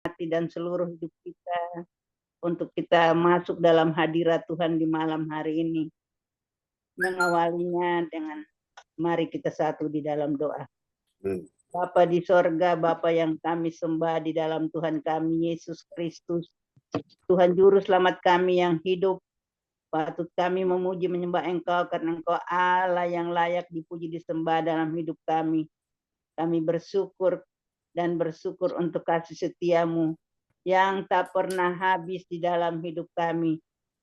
hati dan seluruh hidup kita untuk kita masuk dalam hadirat Tuhan di malam hari ini. Mengawalinya dengan mari kita satu di dalam doa. Bapa di sorga, Bapa yang kami sembah di dalam Tuhan kami Yesus Kristus, Tuhan Juru Selamat kami yang hidup, patut kami memuji menyembah Engkau karena Engkau Allah yang layak dipuji disembah dalam hidup kami. Kami bersyukur dan bersyukur untuk kasih setiamu yang tak pernah habis di dalam hidup kami.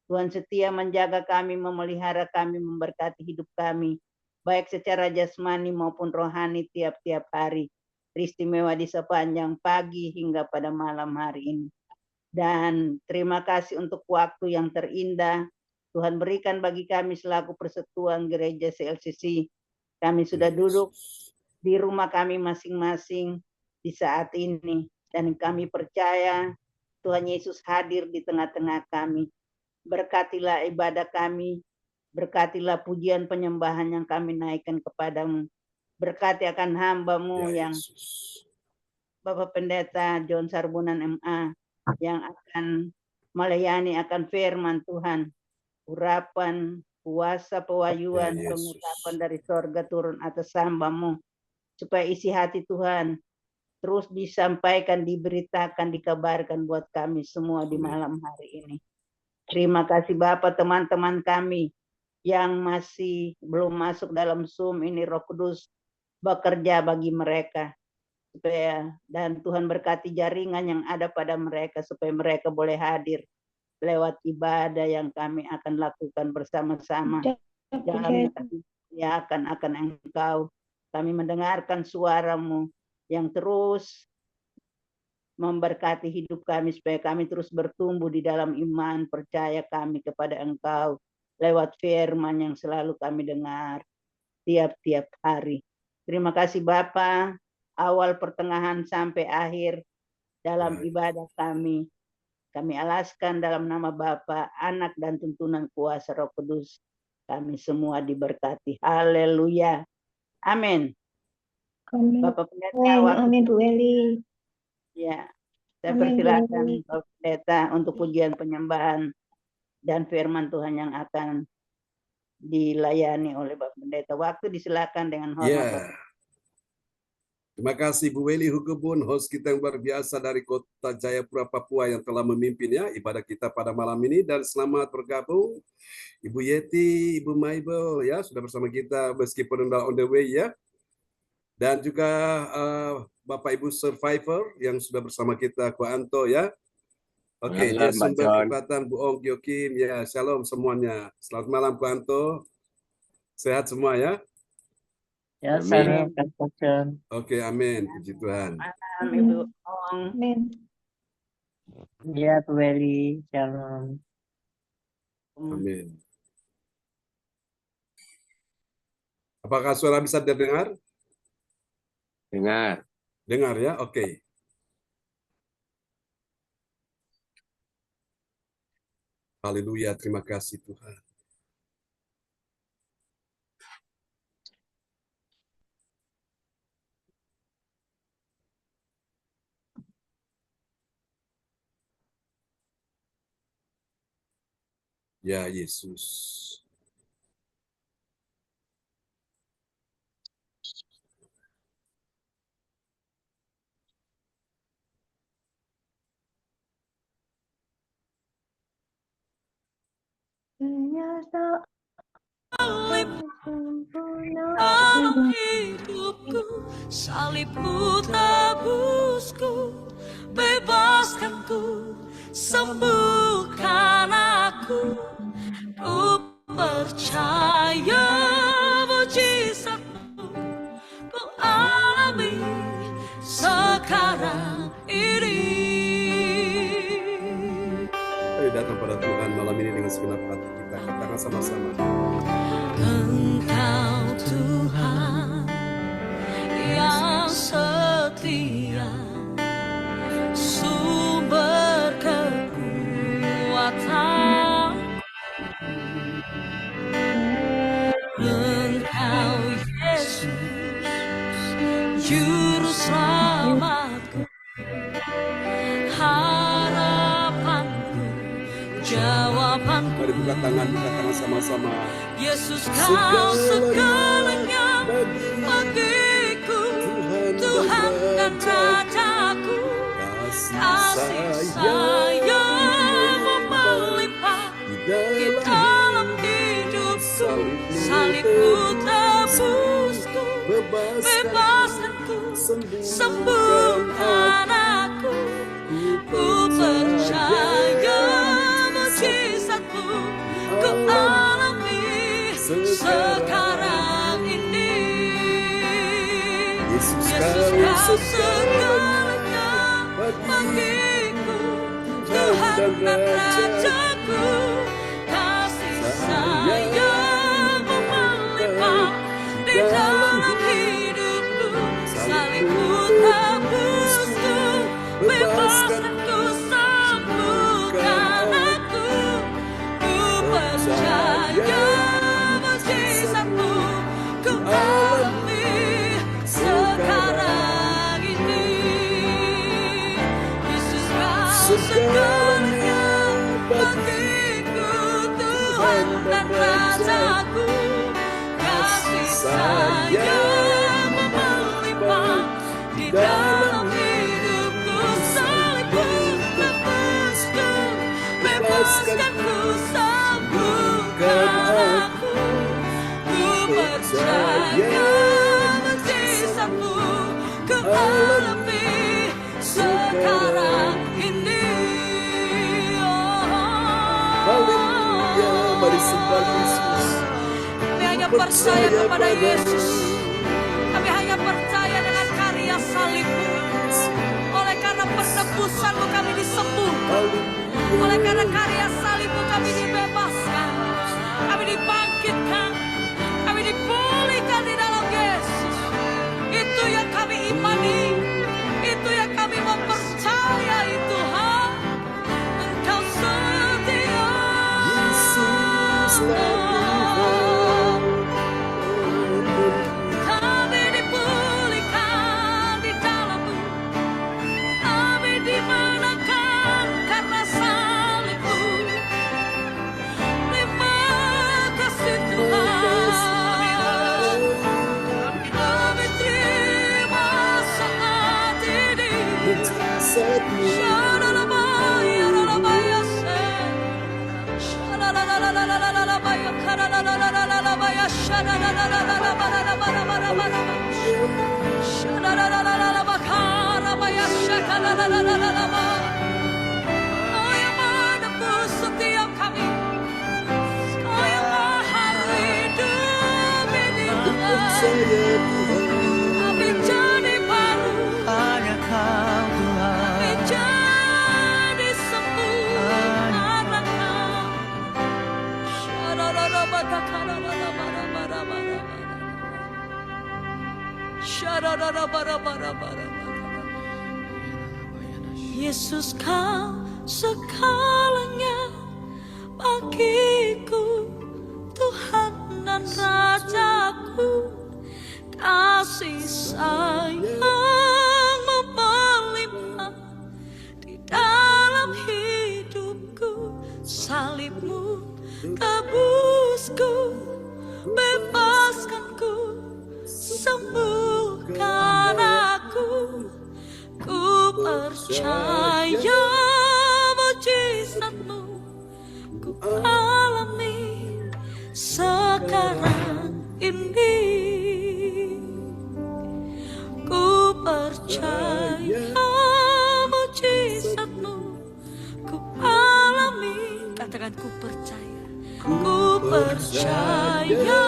Tuhan setia menjaga kami, memelihara kami, memberkati hidup kami, baik secara jasmani maupun rohani tiap-tiap hari. Istimewa di sepanjang pagi hingga pada malam hari ini. Dan terima kasih untuk waktu yang terindah Tuhan berikan bagi kami selaku persekutuan gereja CLCC. Kami sudah duduk di rumah kami masing-masing di saat ini. Dan kami percaya Tuhan Yesus hadir di tengah-tengah kami. Berkatilah ibadah kami, berkatilah pujian penyembahan yang kami naikkan kepadamu. Berkati akan hamba-Mu yang Bapak Pendeta John Sarbunan MA yang akan melayani akan firman Tuhan. Urapan, puasa, pewahyuan, pengurapan dari sorga turun atas hamba-Mu. Supaya isi hati Tuhan terus disampaikan, diberitakan, dikabarkan buat kami semua di malam hari ini. Terima kasih Bapak, teman-teman kami yang masih belum masuk dalam Zoom ini, Roh Kudus bekerja bagi mereka. Supaya dan Tuhan berkati jaringan yang ada pada mereka supaya mereka boleh hadir lewat ibadah yang kami akan lakukan bersama-sama. Dalam ya akan Engkau. Kami mendengarkan suara-Mu yang terus memberkati hidup kami supaya kami terus bertumbuh di dalam iman, percaya kami kepada Engkau lewat firman yang selalu kami dengar tiap-tiap hari. Terima kasih Bapa, awal pertengahan sampai akhir dalam ibadah kami. Kami alaskan dalam nama Bapa, Anak, dan tuntunan kuasa Roh Kudus. Kami semua diberkati. Haleluya. Amin. Amin. Bapak Pendeta, amin Bu Eli. Ya, saya persilakan Bapak Pendeta untuk pujian penyembahan dan firman Tuhan yang akan dilayani oleh Bapak Pendeta. Waktu disilakan dengan hormat. Terima kasih Bu Weli Hukebun, host kita yang luar biasa dari Kota Jayapura, Papua yang telah memimpin ya ibadah kita pada malam ini. Dan selamat bergabung Ibu Yeti, Ibu Maibel ya sudah bersama kita meskipun on the way ya. Dan juga Bapak Ibu Survivor yang sudah bersama kita, Ko Anto ya. Oke, dia sumber kekuatan Bu Ong Gyokim ya. Shalom semuanya. Selamat malam Ko Anto. Sehat semua ya. Ya, salam. Oke, amin. Puji Tuhan. Ibu Ong. Amin. Ya, Bu Eli. Shalom. Amin. Apakah suara bisa terdengar? Dengar. Dengar ya, oke. Haleluya, terima kasih Tuhan. Ya Yesus. Dalam hidupku, salibmu tebusku, bebaskanku, sembuhkan aku. Ku percaya mujizatmu, ku alami sekarang ini. Ayo datang pada Tuhan malam ini dengan segenap hati kita. Katakan sama-sama. Engkau Tuhan yang setia, sumber kekuatan. Engkau Yesus, Juru Selamatku, harapanku, jawabanku. Mari buka tangan sama-sama. Yesus kau segalanya bagiku, Tuhan dan Rajaku. Kasih sayang melimpah di dalam hidupku. Salibmu tebusku, bebaskanku, sembuhkan aku. Ku percaya mujizatmu ku alami sekarang ini. Yesus kau segalanya bagiku, Tuhan dan Rajaku. Kasih sayang melimpah di dalam hidupku. Salibmu tebusku, bebaskanku, sembuhkan aku. Ku percaya mujizatmu ku alami sekarang ini. Yesus kau segalanya bagiku, Tuhan dan Rajaku. Kasih sayang melimpah di dalam hidupku. Salibmu tebusku, bebaskanku, sembuhkan aku. Ku percaya mujizatmu ku alami sekarang ini. Haleluya, mari sembah Yesus. Kami hanya percaya kepada Yesus. Kami hanya percaya dengan karya salibmu. Oleh karena penebusanmu kami disembuhkan. Oleh karena karya salibmu kami dibebaskan. Kami dibangkitkan. Kami dipulihkan di dalam Yesus. Itu yang kami imani. Itu yang kami mempercayai Tuhan. Engkau setia. Kami dipulihkan di dalam-Mu. Kami dimenangkan karena salib-Mu. Terima kasih Tuhan. Kami terima saat ini. Shalalalabaya, lalabaya, Shalalalabaya, karalalalabaya, Shalalalabaya, Shalalalabaya, Shalalalabaya. Kau yang menebus setiap kami. Kau yang maha hidup ini Tuhan. Kami jadi baru. Hanya Kau Tuhan. Kami jadi sembuh karena Kau. Yesus Kau segalanya bagiku, Tuhan dan Rajaku. Kasih sayang melimpah di dalam hidupku. Salibmu tebusku, bebaskanku, sembuhkan aku. Ku percaya mujizatmu ku alami sekarang ini. Ku percaya mujizatmu ku alami. Katakan ku percaya. Ku percaya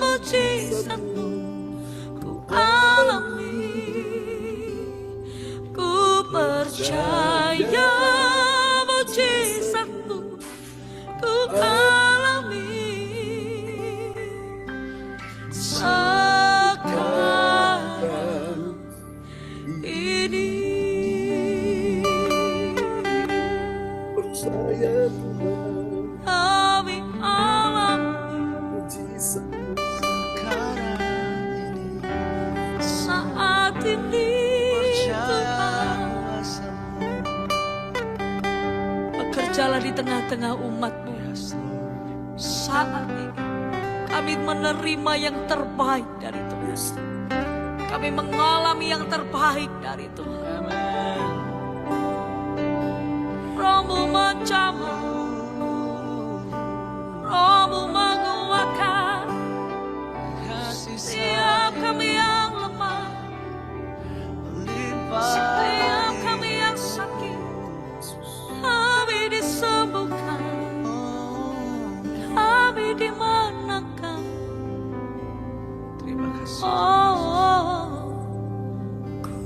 mujizatmu ku alami. Ku percaya mujizatmu ku alami sekarang ini. Percaya Tuhan, Kami alami mujizatmu saat ini Tuhan. berjalan di tengah-tengah umat-Mu. Saat ini kami menerima yang terbaik dari Tuhan. Kami mengalami yang terbaik dari Tuhan. Roh-Mu menjamah, Roh-Mu menguatkan setiap kami yang lemah, setiap kami yang sakit, kami disembuhkan, kami dimenangkan. Terima kasih. Ku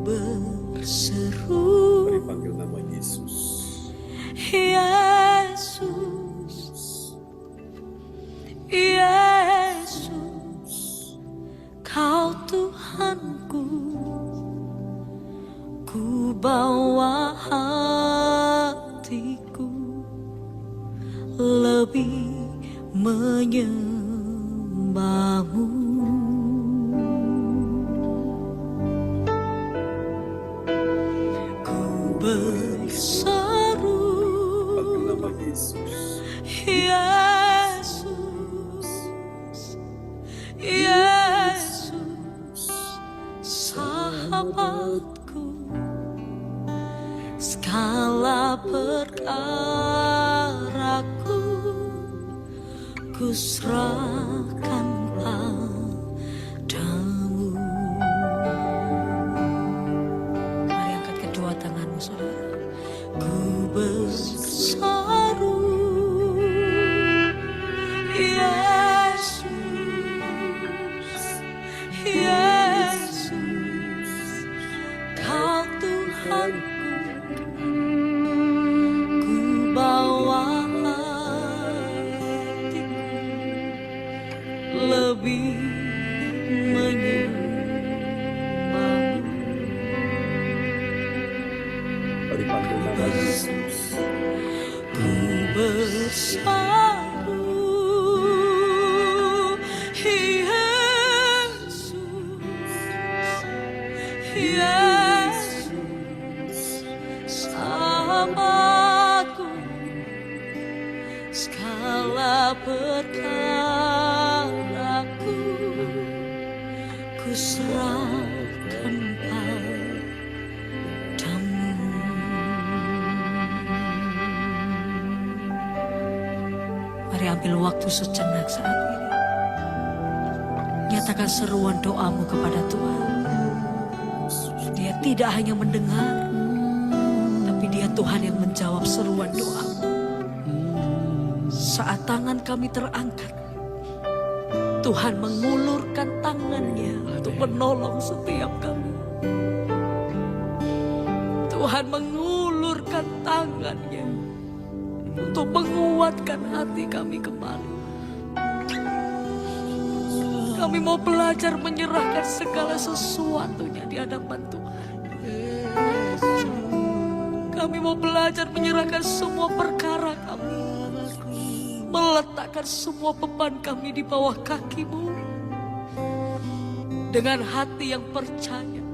berseru, Mari panggil nama Yesus. Yesus, Yesus, Kau Tuhanku. Ku bawa hatiku lebih menyembah-Mu. Ku berseru, Panggil nama Yesus. Yesus, Yesus, sahabatku. Segala perkaraku ku serahkan padamu. Mari angkat kedua tanganmu, saudara. Ku berseru, Yesus, Yesus, Kau Tuhanku. Ku bawa hatiku lebih menyembah-Mu. Mari panggil nama Yesus. Ku berseru, Yesus, Yesus, sahabatku. Segala perkaraku ku serahkan padamu. Mari ambil waktu sejenak saat ini. Nyatakan seruan doamu kepada Tuhan. Dia tidak hanya mendengar, tapi Dia Tuhan yang menjawab seruan doamu. Saat tangan kami terangkat, Tuhan mengulurkan tangannya untuk menolong setiap kami. Tuhan mengulurkan tangannya untuk menguatkan hati kami kembali. Kami mau belajar menyerahkan segala sesuatunya di hadapan Tuhan. Kami mau belajar menyerahkan semua perkara kami, meletakkan semua beban kami di bawah kaki-Mu. Dengan hati yang percaya,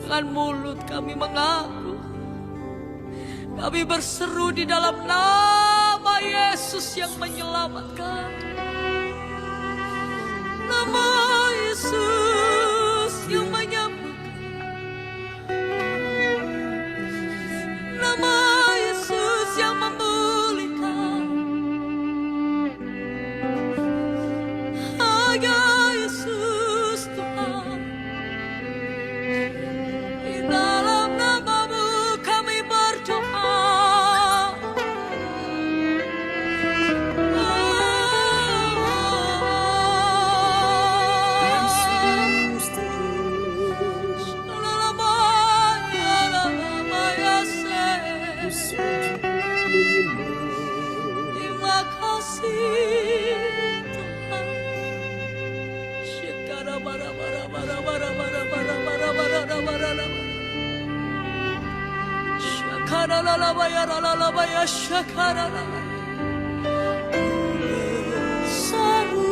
dengan mulut kami mengaku, kami berseru di dalam nama Yesus yang menyelamatkan. Nama Yesus yang menyembuhkan. Nama Yesus yang memulihkan. Hanya Yesus Tuhan. Di dalam nama-Mu kami berdoa. Terima kasih Tuhan. Syakara bara bara bara bara bara bara bara bara bara bara. Syakara la la baya la la baya syakara la. Saru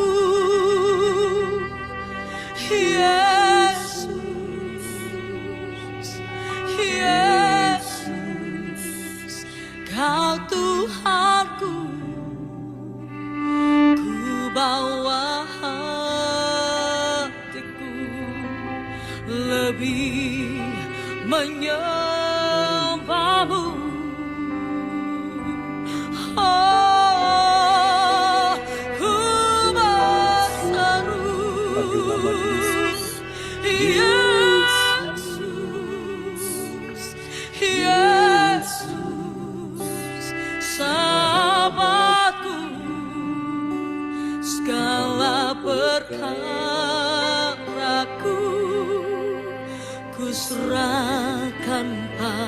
Yesus, Yesus, Kau Tuhanku, ku bawa hatiku lebih menyembahmu. Oh, ku berseru, Yesus, Yesus, sahabatku, segala perkaraku ku serahkan padamu.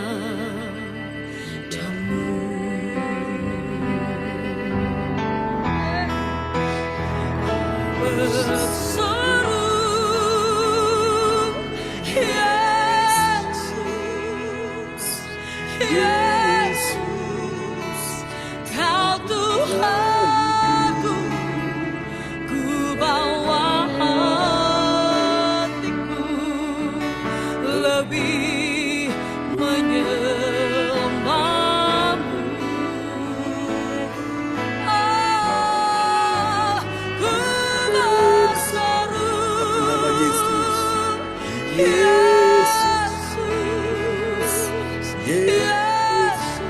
Berseru, Yesus, Yesus, Kau Tuhanku, ku bawa hatiku lebih menyembahmu. Ah, ku berseru, Yesus, Yesus,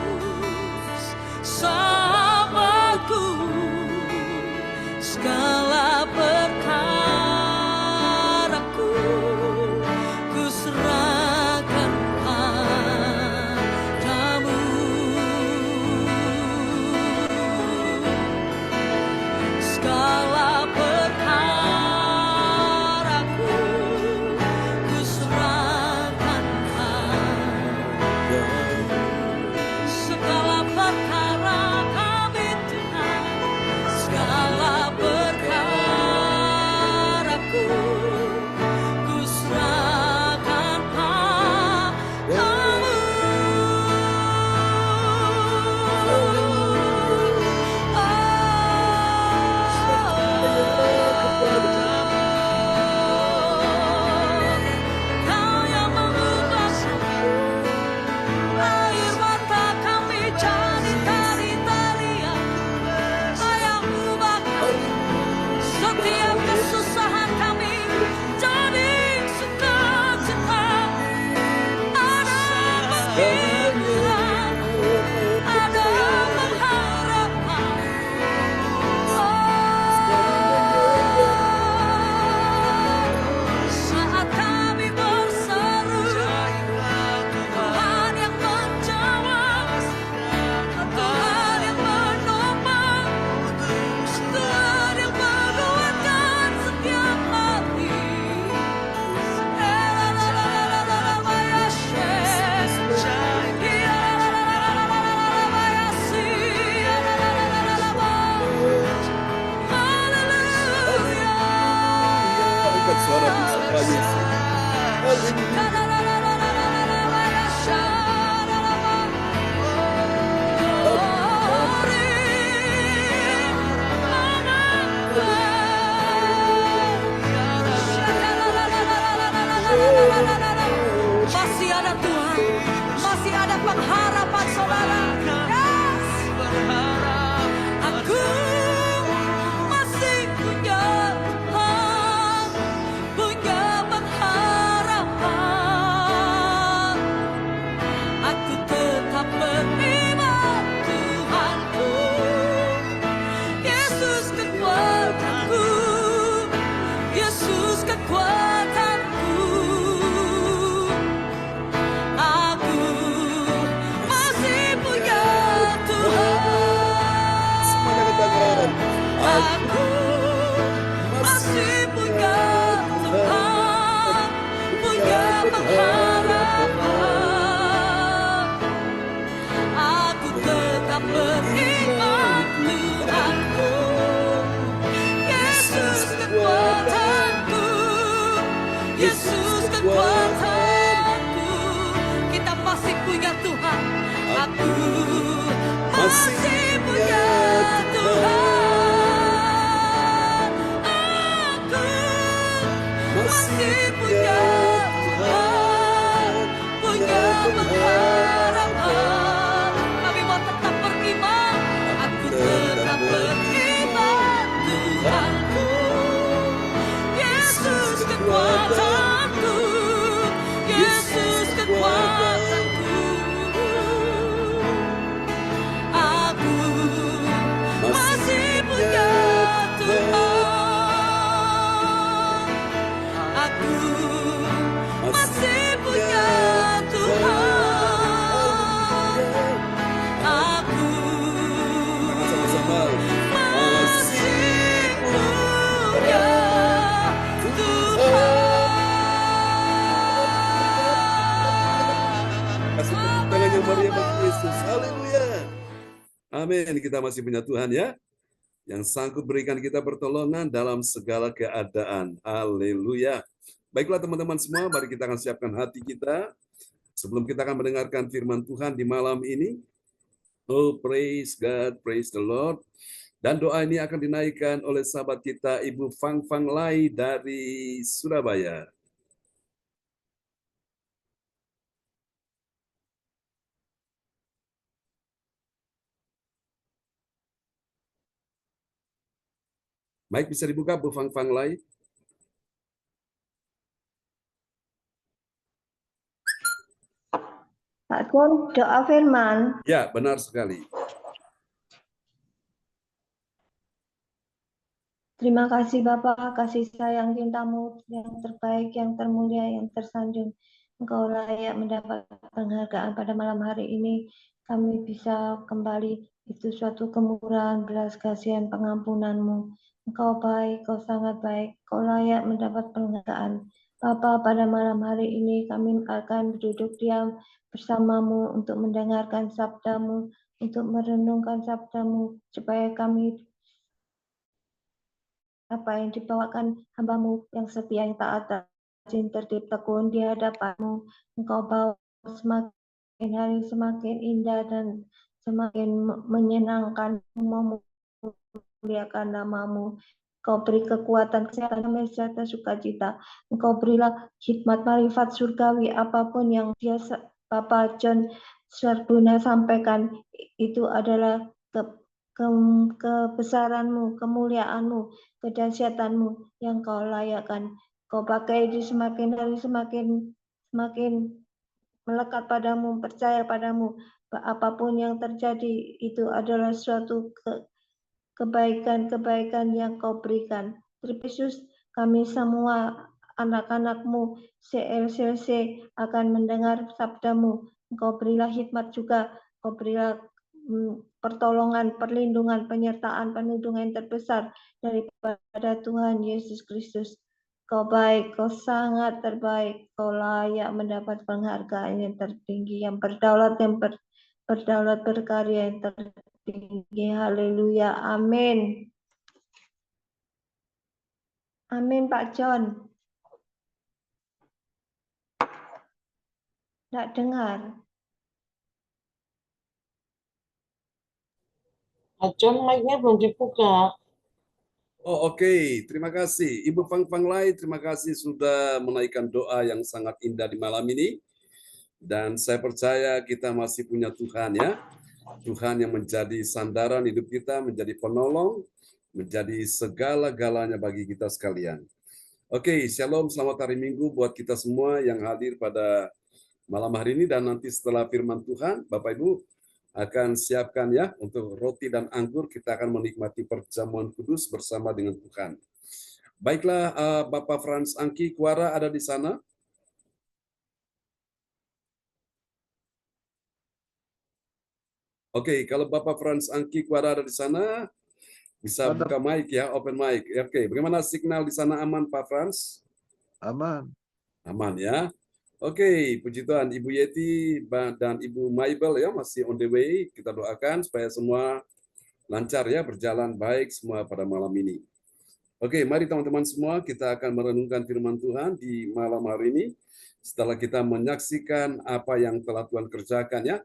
sahabatku, segala perkaraku ku serahkan padamu. Segala perkaraku ku serahkan padamu. Segala perkara kami Tuhan, segala perkaraku ku serahkan padamu. Kau yang mengubah air mata kami jadi tari-tarian. Kau yang ubah kami, setiap kesusahan kami jadi sukacita. Ada penghiburan, ada pengharapan. Saat kami berseru, Tuhan yang menjawab, Tuhan yang menopang, Tuhan yang menguatkan setiap hati. Angkat suara di sapa Yesus. Masih ada Tuhan, masih ada pengharapan saudara. Yes. Aku masih punya pengharapan. Aku tetap beriman Tuhanku, Yesus kekuatanku, Yesus kekuatanku. Aku masih punya Tuhan. Aku masih punya Tuhan, punya pengharapan. Aku tetap beriman Tuhanku, Yesus kekuatanku, Yesus kekuatanku. Kita masih punya Tuhan. Aku masih punya Tuhan. Aku masih punya Tuhan, punya pengharapan. Kami mau tetap Yesus. Haleluya. Amin. Kita masih punya Tuhan ya, yang sanggup berikan kita pertolongan dalam segala keadaan. Haleluya. Baiklah teman-teman semua, mari kita akan siapkan hati kita sebelum kita akan mendengarkan firman Tuhan di malam ini. Oh, praise God, praise the Lord. Dan doa ini akan dinaikkan oleh sahabat kita Ibu Fang Fang Lai dari Surabaya. Baik, bisa dibuka Bu Fang Fang Lai. Pak John, doa firman. Ya, benar sekali. Terima kasih Bapa, kasih sayang cintamu yang terbaik, yang termulia, yang tersanjung. Engkau layak mendapat penghargaan pada malam hari ini. Kami bisa kembali, itu suatu kemurahan, belas kasihan, pengampunanmu. Engkau baik, kau sangat baik, kau layak mendapat penghargaan. Bapa, pada malam hari ini kami akan duduk diam bersamamu untuk mendengarkan sabdamu, untuk merenungkan sabdamu, supaya kami apa yang dibawakan hambamu yang setia, yang taat, dan tertib tekun di hadapanmu. Engkau bawa semakin hari semakin indah dan semakin menyenangkan, memuliakan namamu. Engkau beri kekuatan, kesehatan, damai sejahtera, sukacita. Engkau berilah hikmat marifat surgawi, apapun yang biasa Bapak John Serbuna sampaikan, itu adalah kebesaranmu, kemuliaanmu, kedahsyatanmu yang kau layakkan. Kau pakai di semakin hari semakin melekat padamu, percaya padamu. Apapun yang terjadi itu adalah suatu kebaikan yang kau berikan. Terima Yesus, kami semua anak-anakmu CLCC akan mendengar sabdamu. Engkau berilah hikmat juga, kau berilah pertolongan, perlindungan, penyertaan, penuntun yang terbesar daripada Tuhan Yesus Kristus. Kau baik, kau sangat terbaik, kau layak mendapat penghargaan yang tertinggi, yang berdaulat, berdaulat berkarya yang tertinggi. Haleluya, amin. Amin Pak John. Tidak dengar. Pak John, mic-nya belum dibuka. Oh, oke. Terima kasih. Ibu Fang Fang Lai, terima kasih sudah menaikkan doa yang sangat indah di malam ini. Dan saya percaya kita masih punya Tuhan ya. Tuhan yang menjadi sandaran hidup kita, menjadi penolong, menjadi segala-galanya bagi kita sekalian. Oke, shalom, selamat hari Minggu buat kita semua yang hadir pada malam hari ini. Dan nanti setelah firman Tuhan, Bapak Ibu akan siapkan ya untuk roti dan anggur, kita akan menikmati perjamuan kudus bersama dengan Tuhan. Baiklah, Bapak Frans Angki Kuara ada di sana? Oke, kalau Bapak Frans Angki Kuara ada di sana, bisa buka mic ya, open mic. Oke, bagaimana signal di sana, aman Pak Frans? Aman. Aman ya. Oke, puji Tuhan, Ibu Yeti dan Ibu Maibel ya masih on the way. Kita doakan supaya semua lancar ya, berjalan baik semua pada malam ini. Oke, mari teman-teman semua kita akan merenungkan firman Tuhan di malam hari ini. Setelah kita menyaksikan apa yang telah Tuhan kerjakan ya,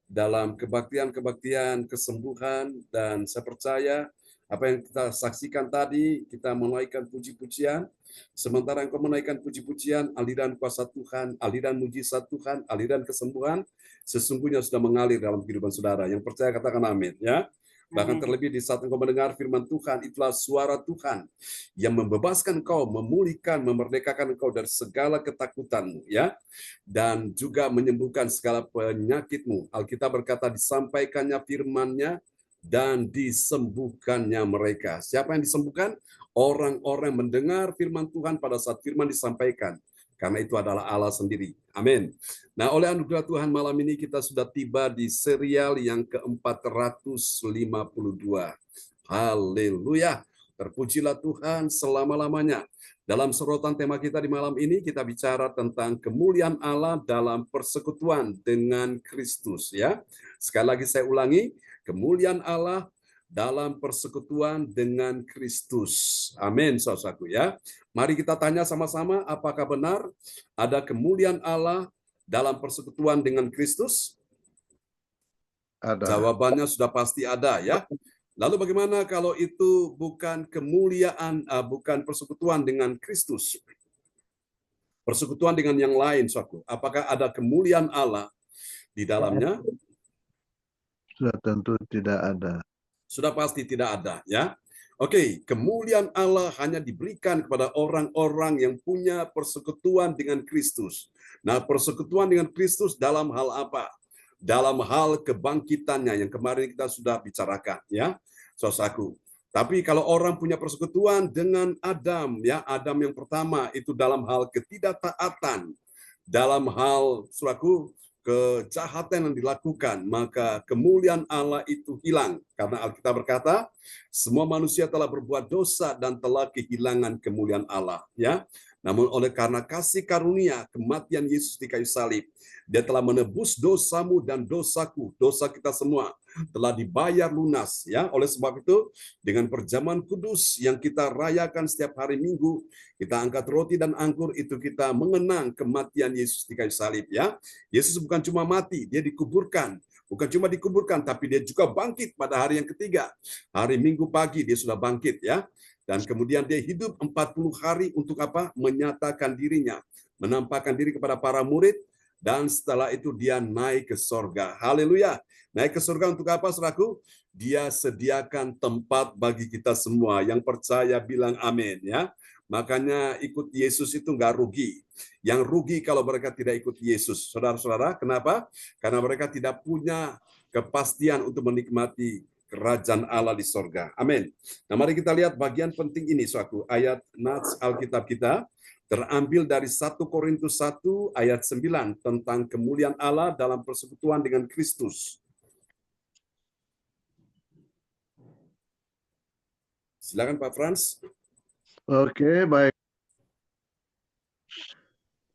dalam kebaktian-kebaktian, kesembuhan, dan saya percaya apa yang kita saksikan tadi, kita menaikkan puji-pujian. Sementara engkau menaikkan puji-pujian, aliran kuasa Tuhan, aliran mujizat Tuhan, aliran kesembuhan, sesungguhnya sudah mengalir dalam kehidupan saudara. Yang percaya katakan amin ya. Bahkan terlebih di saat engkau mendengar firman Tuhan, itulah suara Tuhan yang membebaskan engkau, memulihkan, memerdekakan engkau dari segala ketakutanmu ya, dan juga menyembuhkan segala penyakitmu. Alkitab berkata disampaikannya firman-Nya dan disembuhkannya mereka. Siapa yang disembuhkan? Orang-orang mendengar firman Tuhan pada saat firman disampaikan. Karena itu adalah Allah sendiri. Amin. Nah, oleh anugerah Tuhan malam ini kita sudah tiba di serial yang ke-452. Haleluya. Terpujilah Tuhan selama-lamanya. Dalam sorotan tema kita di malam ini, kita bicara tentang kemuliaan Allah dalam persekutuan dengan Kristus. Ya, sekali lagi saya ulangi, kemuliaan Allah dalam persekutuan dengan Kristus. Amin, saudaraku ya. Mari kita tanya sama-sama, apakah benar ada kemuliaan Allah dalam persekutuan dengan Kristus? Ada. Jawabannya sudah pasti ada ya. Lalu bagaimana kalau itu bukan kemuliaan, bukan persekutuan dengan Kristus? Persekutuan dengan yang lain, saudaraku. Apakah ada kemuliaan Allah di dalamnya? Sudah tentu tidak ada. Sudah pasti tidak ada, ya. Oke, kemuliaan Allah hanya diberikan kepada orang-orang yang punya persekutuan dengan Kristus. Nah, persekutuan dengan Kristus dalam hal apa? Dalam hal kebangkitannya yang kemarin kita sudah bicarakan, ya, saudaraku. Tapi kalau orang punya persekutuan dengan Adam, ya, Adam yang pertama itu dalam hal ketidaktaatan, dalam hal, saudaraku, kejahatan yang dilakukan, maka kemuliaan Allah itu hilang. Karena Alkitab berkata, semua manusia telah berbuat dosa dan telah kehilangan kemuliaan Allah. Ya, namun oleh karena kasih karunia kematian Yesus di kayu salib, Dia telah menebus dosamu dan dosaku, dosa kita semua telah dibayar lunas. Ya, oleh sebab itu dengan perjamuan kudus yang kita rayakan setiap hari Minggu, kita angkat roti dan anggur, itu kita mengenang kematian Yesus di kayu salib. Ya, Yesus bukan cuma mati, Dia dikuburkan. Bukan cuma dikuburkan, tapi Dia juga bangkit pada hari yang ketiga. Hari Minggu pagi Dia sudah bangkit, ya. Dan kemudian Dia hidup 40 hari untuk apa? Menyatakan dirinya, menampakkan diri kepada para murid, dan setelah itu Dia naik ke sorga. Haleluya. Naik ke sorga untuk apa, saudaraku? Dia sediakan tempat bagi kita semua. Yang percaya bilang amin, ya. Makanya ikut Yesus itu nggak rugi. Yang rugi kalau mereka tidak ikut Yesus. Saudara-saudara, kenapa? Karena mereka tidak punya kepastian untuk menikmati kerajaan Allah di sorga. Amin. Nah, mari kita lihat bagian penting ini, suatu ayat nats Alkitab kita terambil dari 1 Korintus 1 ayat 9 tentang kemuliaan Allah dalam persekutuan dengan Kristus. Silakan Pak Frans. Oke, baik.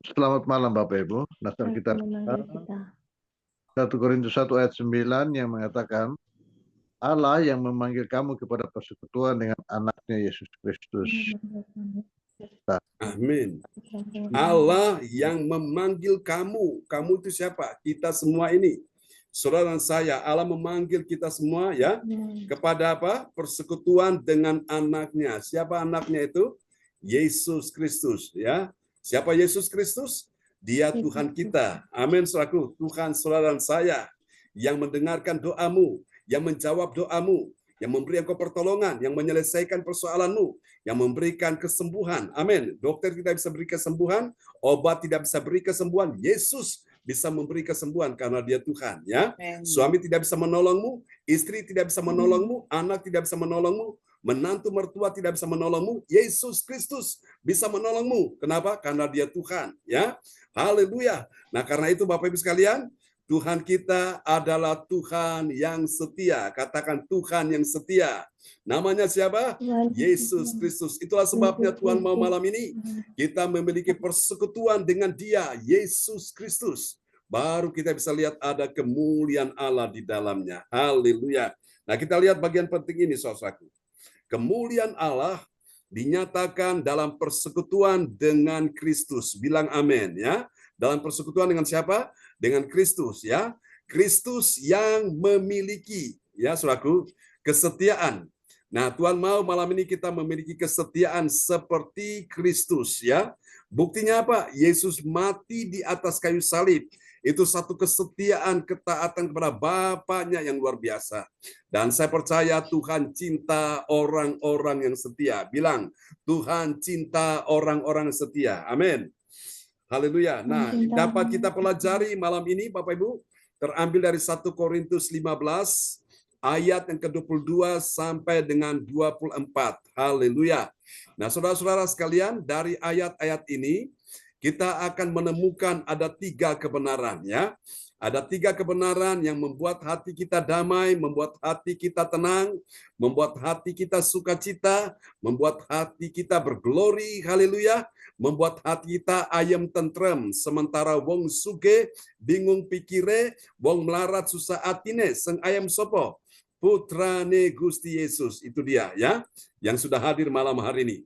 Selamat malam Bapak Ibu. Nasar kita 1 Korintus 1 ayat 9 yang mengatakan Allah yang memanggil kamu kepada persekutuan dengan anaknya Yesus Kristus. Amin. Allah yang memanggil kamu. Kamu itu siapa? Kita semua ini. Saudara dan saya, Allah memanggil kita semua, ya, kepada apa? Persekutuan dengan anaknya. Siapa anaknya itu? Yesus Kristus, ya. Siapa Yesus Kristus? Dia Tuhan kita. Amin, saudaraku. Tuhan saudara dan saya yang mendengarkan doamu, yang menjawab doamu, yang memberi engkau pertolongan, yang menyelesaikan persoalanmu, yang memberikan kesembuhan. Amin. Dokter tidak bisa beri kesembuhan, obat tidak bisa beri kesembuhan. Yesus bisa memberi kesembuhan karena Dia Tuhan, ya. Suami tidak bisa menolongmu, istri tidak bisa menolongmu, anak tidak bisa menolongmu, menantu mertua tidak bisa menolongmu. Yesus Kristus bisa menolongmu. Kenapa? Karena Dia Tuhan, ya. Haleluya. Nah, karena itu Bapak Ibu sekalian, Tuhan kita adalah Tuhan yang setia. Katakan Tuhan yang setia. Namanya siapa? Yesus Kristus. Itulah sebabnya Tuhan mau malam ini kita memiliki persekutuan dengan Dia, Yesus Kristus. Baru kita bisa lihat ada kemuliaan Allah di dalamnya. Haleluya. Nah, kita lihat bagian penting ini, saudaraku. Kemuliaan Allah dinyatakan dalam persekutuan dengan Kristus. Bilang amin, ya. Dalam persekutuan dengan siapa? Dengan Kristus, ya. Kristus yang memiliki, ya, saudaraku, kesetiaan. Nah, Tuhan mau malam ini kita memiliki kesetiaan seperti Kristus, ya. Buktinya apa? Yesus mati di atas kayu salib. Itu satu kesetiaan, ketaatan kepada Bapaknya yang luar biasa. Dan saya percaya Tuhan cinta orang-orang yang setia. Bilang, Tuhan cinta orang-orang yang setia. Amin. Haleluya. Nah, dapat kita pelajari malam ini, Bapak Ibu, terambil dari 1 Korintus 15, ayat yang ke-22 sampai dengan 24. Haleluya. Nah, saudara-saudara sekalian, dari ayat-ayat ini, kita akan menemukan ada 3 kebenaran ya. Ada 3 kebenaran yang membuat hati kita damai, membuat hati kita tenang, membuat hati kita sukacita, membuat hati kita berglori, haleluya, membuat hati kita ayam tentrem. Sementara wong suge bingung pikire, wong melarat susah atine, seng ayam sopo. Putrane Gusti Yesus, itu dia ya, yang sudah hadir malam hari ini.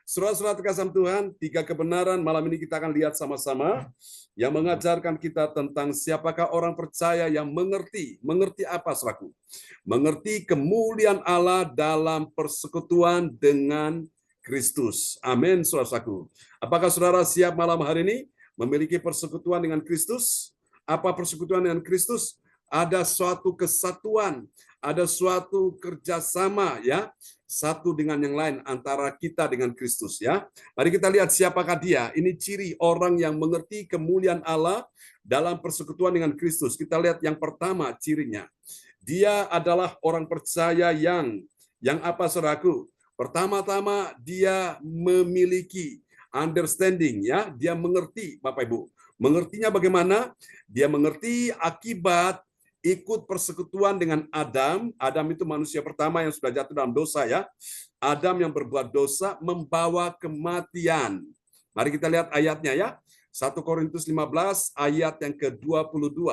Saudara-saudara terkasih Tuhan, 3 kebenaran malam ini kita akan lihat sama-sama yang mengajarkan kita tentang siapakah orang percaya yang mengerti. Mengerti apa, saudaraku? Mengerti kemuliaan Allah dalam persekutuan dengan Kristus. Amin, saudaraku. Apakah saudara siap malam hari ini memiliki persekutuan dengan Kristus? Apa persekutuan dengan Kristus? Ada suatu kesatuan, ada suatu kerjasama ya, satu dengan yang lain antara kita dengan Kristus ya. Mari kita lihat siapakah dia. Ini ciri orang yang mengerti kemuliaan Allah dalam persekutuan dengan Kristus. Kita lihat yang pertama cirinya. Dia adalah orang percaya yang apa, saudaraku? Pertama-tama dia memiliki understanding ya, dia mengerti, Bapak Ibu. Mengertinya bagaimana? Dia mengerti akibat ikut persekutuan dengan Adam. Adam itu manusia pertama yang sudah jatuh dalam dosa ya. Adam yang berbuat dosa membawa kematian. Mari kita lihat ayatnya ya. 1 Korintus 15 ayat yang ke-22.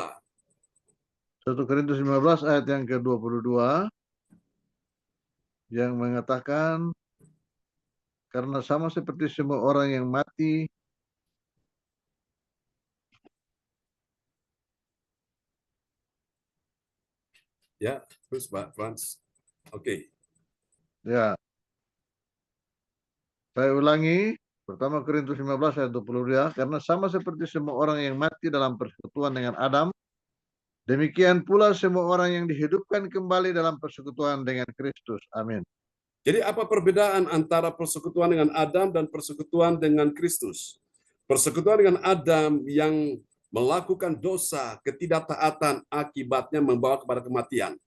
1 Korintus 15 ayat yang ke-22 yang mengatakan, karena sama seperti semua orang yang mati Ya, terus Pak Frans. Oke. ya. Saya ulangi, pertama Korintus 15 ayat 22, karena sama seperti semua orang yang mati dalam persekutuan dengan Adam, demikian pula semua orang yang dihidupkan kembali dalam persekutuan dengan Kristus. Amin. Jadi apa perbedaan antara persekutuan dengan Adam dan persekutuan dengan Kristus? Persekutuan dengan Adam yang melakukan dosa, ketidaktaatan, akibatnya membawa kepada kematian.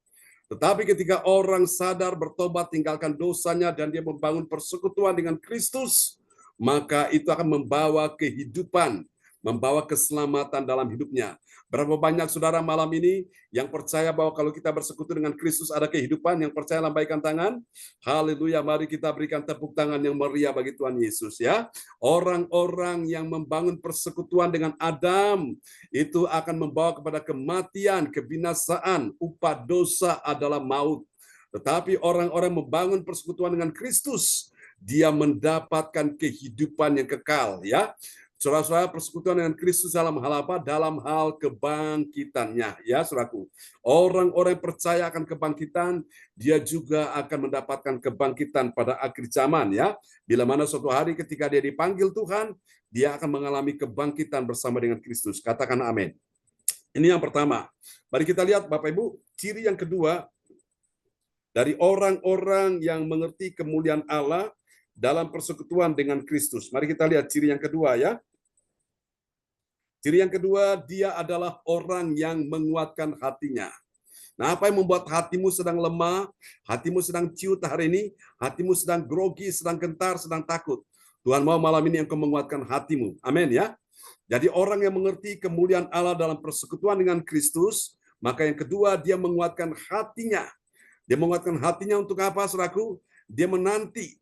Tetapi ketika orang sadar, bertobat, tinggalkan dosanya, dan dia membangun persekutuan dengan Kristus, maka itu akan membawa kehidupan, membawa keselamatan dalam hidupnya. Berapa banyak saudara malam ini yang percaya bahwa kalau kita bersekutu dengan Kristus ada kehidupan? Yang percaya lambaikan tangan. Haleluya, mari kita berikan tepuk tangan yang meriah bagi Tuhan Yesus ya. Orang-orang yang membangun persekutuan dengan Adam itu akan membawa kepada kematian, kebinasaan. Upah dosa adalah maut. Tetapi orang-orang membangun persekutuan dengan Kristus, dia mendapatkan kehidupan yang kekal ya. Saudara-saudara, persekutuan dengan Kristus dalam hal apa? Dalam hal kebangkitannya, ya saudaraku. Orang-orang yang percaya akan kebangkitan, dia juga akan mendapatkan kebangkitan pada akhir zaman, ya. Bila mana suatu hari ketika dia dipanggil Tuhan, dia akan mengalami kebangkitan bersama dengan Kristus. Katakan amin. Ini yang pertama. Mari kita lihat, Bapak Ibu, ciri yang kedua dari orang-orang yang mengerti kemuliaan Allah dalam persekutuan dengan Kristus. Mari kita lihat ciri yang kedua ya. Ciri yang kedua, dia adalah orang yang menguatkan hatinya. Nah, apa yang membuat hatimu sedang lemah, hatimu sedang ciut hari ini, hatimu sedang grogi, sedang gentar, sedang takut. Tuhan mau malam ini engkau menguatkan hatimu. Amin ya. Jadi orang yang mengerti kemuliaan Allah dalam persekutuan dengan Kristus, maka yang kedua dia menguatkan hatinya. Dia menguatkan hatinya untuk apa, saudaraku? Dia menanti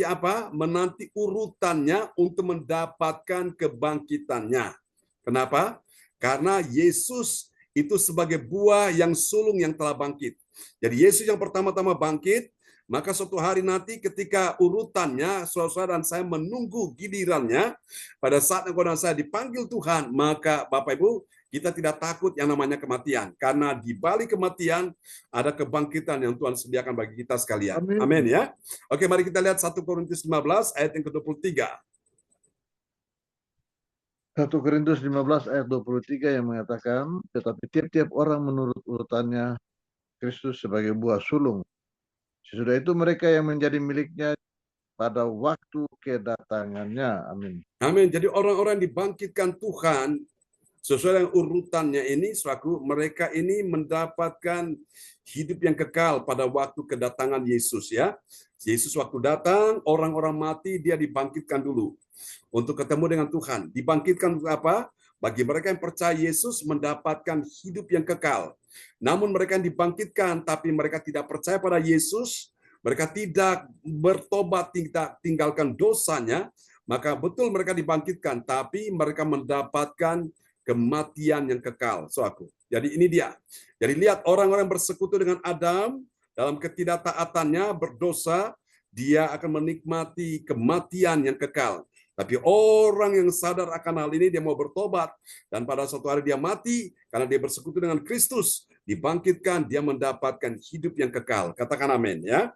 apa? Menanti urutannya untuk mendapatkan kebangkitannya. Kenapa? Karena Yesus itu sebagai buah yang sulung yang telah bangkit. Jadi Yesus yang pertama-tama bangkit, maka suatu hari nanti ketika urutannya, saudara dan saya menunggu gilirannya, pada saat engkau dan saya dipanggil Tuhan, maka Bapak Ibu, kita tidak takut yang namanya kematian. Karena di balik kematian ada kebangkitan yang Tuhan sediakan bagi kita sekalian. Amin. Amin ya. Oke, mari kita lihat 1 Korintus 15 ayat yang ke-23. 1 Korintus 15 ayat 23 yang mengatakan, tetapi tiap-tiap orang menurut urutannya Kristus sebagai buah sulung. Sesudah itu mereka yang menjadi miliknya pada waktu kedatangannya. Amin. Amin. Jadi orang-orang dibangkitkan Tuhan Sesuai dengan urutannya ini, saudaraku, mereka ini mendapatkan hidup yang kekal pada waktu kedatangan Yesus, ya. Yesus waktu datang, orang-orang mati dia dibangkitkan dulu untuk ketemu dengan Tuhan. Dibangkitkan untuk apa? Bagi mereka yang percaya Yesus mendapatkan hidup yang kekal. Namun mereka yang dibangkitkan tapi mereka tidak percaya pada Yesus, mereka tidak bertobat, tidak tinggalkan dosanya, maka betul mereka dibangkitkan, tapi mereka mendapatkan kematian yang kekal, saudaraku. Jadi ini dia. Jadi lihat, orang-orang bersekutu dengan Adam dalam ketidaktaatannya, berdosa, dia akan menikmati kematian yang kekal. Tapi orang yang sadar akan hal ini, dia mau bertobat, dan pada suatu hari dia mati karena dia bersekutu dengan Kristus, dibangkitkan, dia mendapatkan hidup yang kekal. Katakan amin, ya.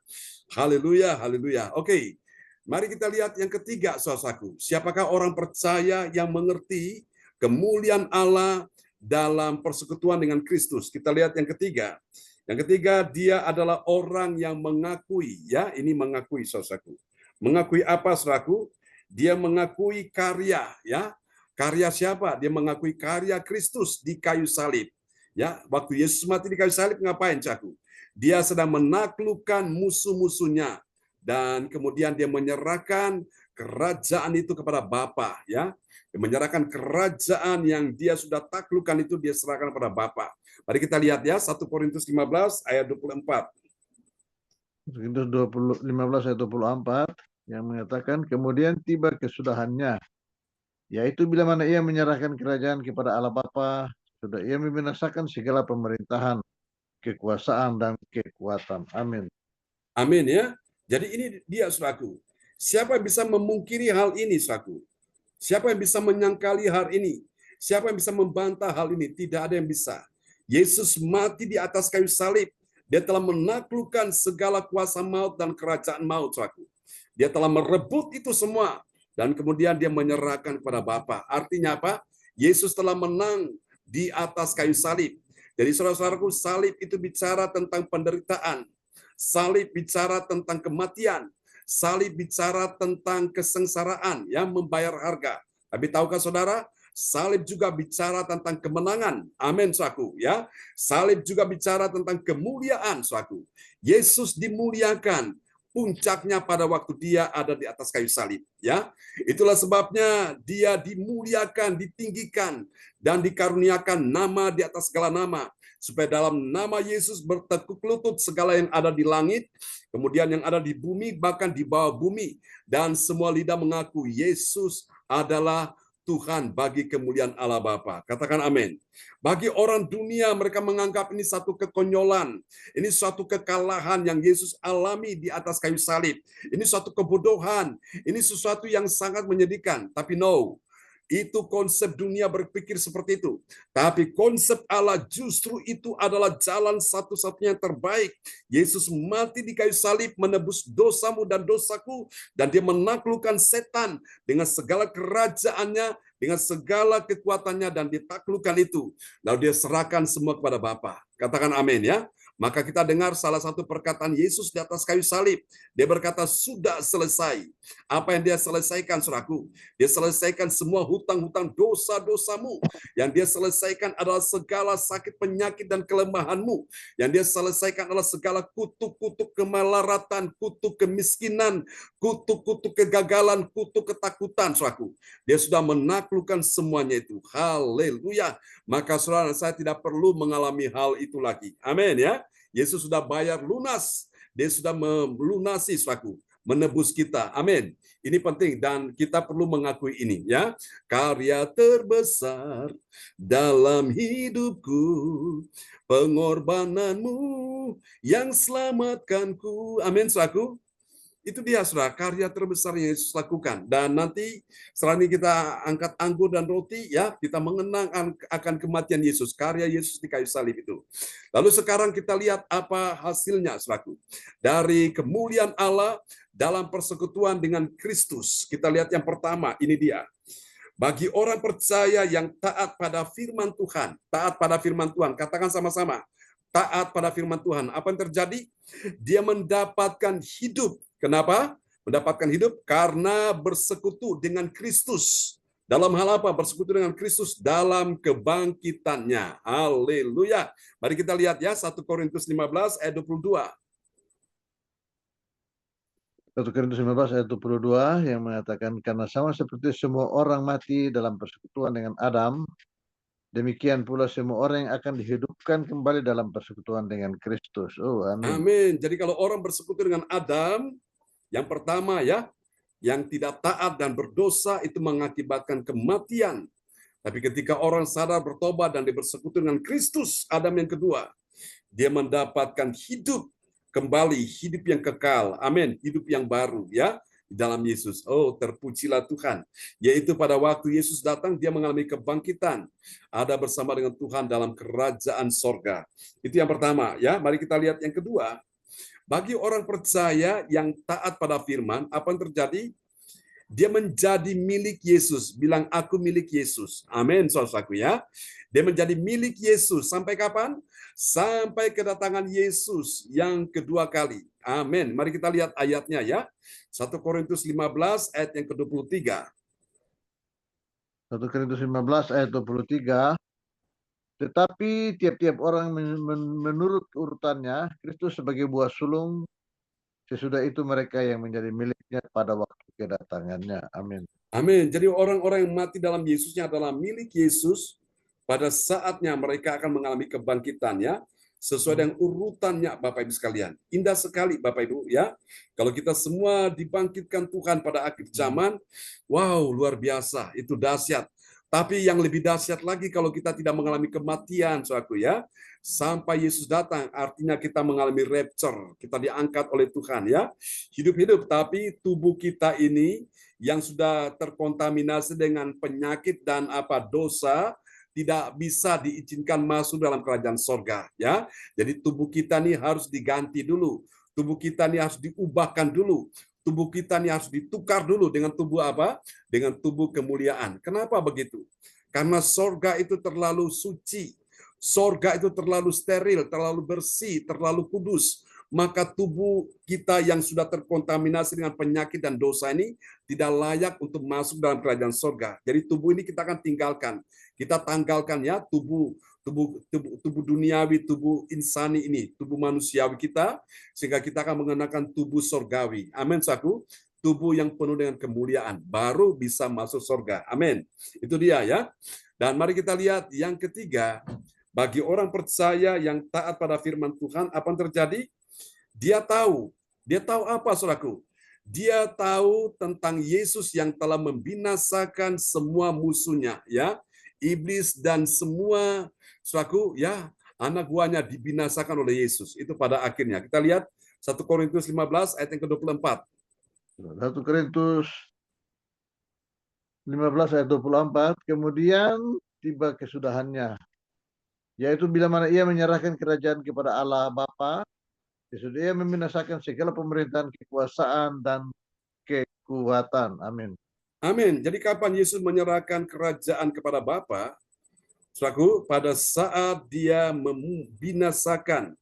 Haleluya, haleluya. Oke. Mari kita lihat yang ketiga, saudaraku. Siapakah orang percaya yang mengerti kemuliaan Allah dalam persekutuan dengan Kristus? Kita lihat yang ketiga. Yang ketiga, dia adalah orang yang mengakui, ya, ini mengakui, saudaraku. Mengakui apa, saudaraku? Dia mengakui karya, ya. Karya siapa? Dia mengakui karya Kristus di kayu salib. Ya, waktu Yesus mati di kayu salib ngapain, saudaraku? Dia sedang menaklukkan musuh-musuhnya, dan kemudian dia menyerahkan kerajaan itu kepada Bapa, ya. Dia menyerahkan kerajaan yang dia sudah taklukkan itu, dia serahkan kepada Bapa. Mari kita lihat, ya, 1 Korintus 15 ayat 24. Korintus 15 ayat 24 yang mengatakan, kemudian tiba kesudahannya, yaitu bila mana ia menyerahkan kerajaan kepada Allah Bapa, sudah ia membinasakan segala pemerintahan, kekuasaan dan kekuatan. Amin. Amin, ya. Jadi ini dia, saudaraku. Siapa yang bisa memungkiri hal ini, saudaraku? Siapa yang bisa menyangkali hal ini? Siapa yang bisa membantah hal ini? Tidak ada yang bisa. Yesus mati di atas kayu salib. Dia telah menaklukkan segala kuasa maut dan kerajaan maut, saudaraku. Dia telah merebut itu semua. Dan kemudian dia menyerahkan kepada Bapa. Artinya apa? Yesus telah menang di atas kayu salib. Jadi saudara-saudaraku, salib itu bicara tentang penderitaan. Salib bicara tentang kematian. Salib bicara tentang kesengsaraan yang membayar harga. Tapi tahukah saudara, salib juga bicara tentang kemenangan. Amin, saudaraku, ya. Salib juga bicara tentang kemuliaan, saudaraku. Yesus dimuliakan. Puncaknya pada waktu dia ada di atas kayu salib, ya. Itulah sebabnya dia dimuliakan, ditinggikan, dan dikaruniakan nama di atas segala nama, supaya dalam nama Yesus bertekuk lutut segala yang ada di langit, kemudian yang ada di bumi, bahkan di bawah bumi, dan semua lidah mengaku Yesus adalah Tuhan bagi kemuliaan Allah Bapa. Katakan amin. Bagi orang dunia, mereka menganggap ini satu kekonyolan. Ini suatu kekalahan yang Yesus alami di atas kayu salib. Ini suatu kebodohan. Ini sesuatu yang sangat menyedihkan. Tapi no, itu konsep dunia berpikir seperti itu. Tapi konsep Allah justru itu adalah jalan satu-satunya yang terbaik. Yesus mati di kayu salib menebus dosamu dan dosaku, dan dia menaklukkan setan dengan segala kerajaannya, dengan segala kekuatannya, dan ditaklukkan itu. Lalu dia serahkan semua kepada Bapa. Katakan amin, ya. Maka kita dengar salah satu perkataan Yesus di atas kayu salib. Dia berkata, sudah selesai. Apa yang dia selesaikan, saudaraku? Dia selesaikan semua hutang-hutang dosa-dosamu. Yang dia selesaikan adalah segala sakit, penyakit, dan kelemahanmu. Yang dia selesaikan adalah segala kutuk-kutuk kemelaratan, kutuk kemiskinan, kutuk-kutuk kegagalan, kutuk ketakutan, saudaraku. Dia sudah menaklukkan semuanya itu. Haleluya. Maka saudara, saya tidak perlu mengalami hal itu lagi. Amin, ya. Yesus sudah bayar lunas. Dia sudah melunasi, saudaraku, menebus kita. Amin. Ini penting dan kita perlu mengakui ini, ya. Karya terbesar dalam hidupku, pengorbananmu yang selamatkanku. Amin, saudaraku. Itu dia, saudara, karya terbesar yang Yesus lakukan. Dan nanti setelah ini kita angkat anggur dan roti, ya, kita mengenang akan kematian Yesus, karya Yesus di kayu salib itu. Lalu sekarang kita lihat apa hasilnya, saudaraku. Dari kemuliaan Allah dalam persekutuan dengan Kristus. Kita lihat yang pertama, ini dia. Bagi orang percaya yang taat pada firman Tuhan, taat pada firman Tuhan, katakan sama-sama, taat pada firman Tuhan. Apa yang terjadi? Dia mendapatkan hidup. Kenapa? Mendapatkan hidup karena bersekutu dengan Kristus. Dalam hal apa? Bersekutu dengan Kristus dalam kebangkitannya. Haleluya. Mari kita lihat ya, 1 Korintus 15 ayat 22. 1 Korintus 15 ayat 22 yang mengatakan, karena sama seperti semua orang mati dalam persekutuan dengan Adam, demikian pula semua orang yang akan dihidupkan kembali dalam persekutuan dengan Kristus. Oh, amin. Amin. Jadi kalau orang bersekutu dengan Adam, yang pertama ya, yang tidak taat dan berdosa itu mengakibatkan kematian. Tapi ketika orang sadar bertobat dan dia bersekutu dengan Kristus, Adam yang kedua, dia mendapatkan hidup kembali, hidup yang kekal. Amin. Hidup yang baru ya di dalam Yesus. Oh, terpujilah Tuhan. Yaitu pada waktu Yesus datang, dia mengalami kebangkitan. Ada bersama dengan Tuhan dalam kerajaan sorga. Itu yang pertama ya. Mari kita lihat yang kedua. Bagi orang percaya yang taat pada firman, apa yang terjadi? Dia menjadi milik Yesus. Bilang, aku milik Yesus. Amin, saudaraku ya. Dia menjadi milik Yesus. Sampai kapan? Sampai kedatangan Yesus yang kedua kali. Amin. Mari kita lihat ayatnya ya. 1 Korintus 15 ayat yang ke-23. 1 Korintus 15 ayat 23. Tetapi tiap-tiap orang menurut urutannya, Kristus sebagai buah sulung, sesudah itu mereka yang menjadi miliknya pada waktu kedatangannya. Amin. Amin. Jadi orang-orang yang mati dalam Yesusnya adalah milik Yesus. Pada saatnya mereka akan mengalami kebangkitan ya, sesuai dengan urutannya Bapak Ibu sekalian. Indah sekali Bapak Ibu ya. Kalau kita semua dibangkitkan Tuhan pada akhir zaman, wow, luar biasa, itu dahsyat. Tapi yang lebih dahsyat lagi kalau kita tidak mengalami kematian, saudaraku ya. Sampai Yesus datang, artinya kita mengalami rapture, kita diangkat oleh Tuhan ya. Hidup-hidup, tapi tubuh kita ini yang sudah terkontaminasi dengan penyakit dan dosa, tidak bisa diizinkan masuk dalam kerajaan sorga ya. Jadi tubuh kita nih harus diganti dulu. Tubuh kita nih harus diubahkan dulu. Tubuh kita nih harus ditukar dulu dengan tubuh apa? Dengan tubuh kemuliaan. Kenapa begitu? Karena sorga itu terlalu suci. Sorga itu terlalu steril, terlalu bersih, terlalu kudus. Maka tubuh kita yang sudah terkontaminasi dengan penyakit dan dosa ini tidak layak untuk masuk dalam kerajaan sorga. Jadi tubuh ini kita akan tinggalkan. Kita tanggalkan ya tubuh duniawi, tubuh insani ini, tubuh manusiawi kita, sehingga kita akan mengenakan tubuh sorgawi. Amin, saudaraku. Tubuh yang penuh dengan kemuliaan, baru bisa masuk sorga. Amin. Itu dia ya. Dan mari kita lihat yang ketiga, bagi orang percaya yang taat pada firman Tuhan, apa yang terjadi? Dia tahu apa, saudaraku? Dia tahu tentang Yesus yang telah membinasakan semua musuhnya, ya. Iblis dan semua saudaraku ya anak buahnya dibinasakan oleh Yesus. Itu pada akhirnya. Kita lihat 1 Korintus 15 ayat yang ke-24. 1 Korintus 15 ayat 24, kemudian tiba kesudahannya, yaitu bila mana ia menyerahkan kerajaan kepada Allah Bapa, sesudah ia membinasakan segala pemerintahan, kekuasaan, dan kekuatan. Amin. Amin. Jadi kapan Yesus menyerahkan kerajaan kepada Bapa? Saudaraku, pada saat dia membinasakan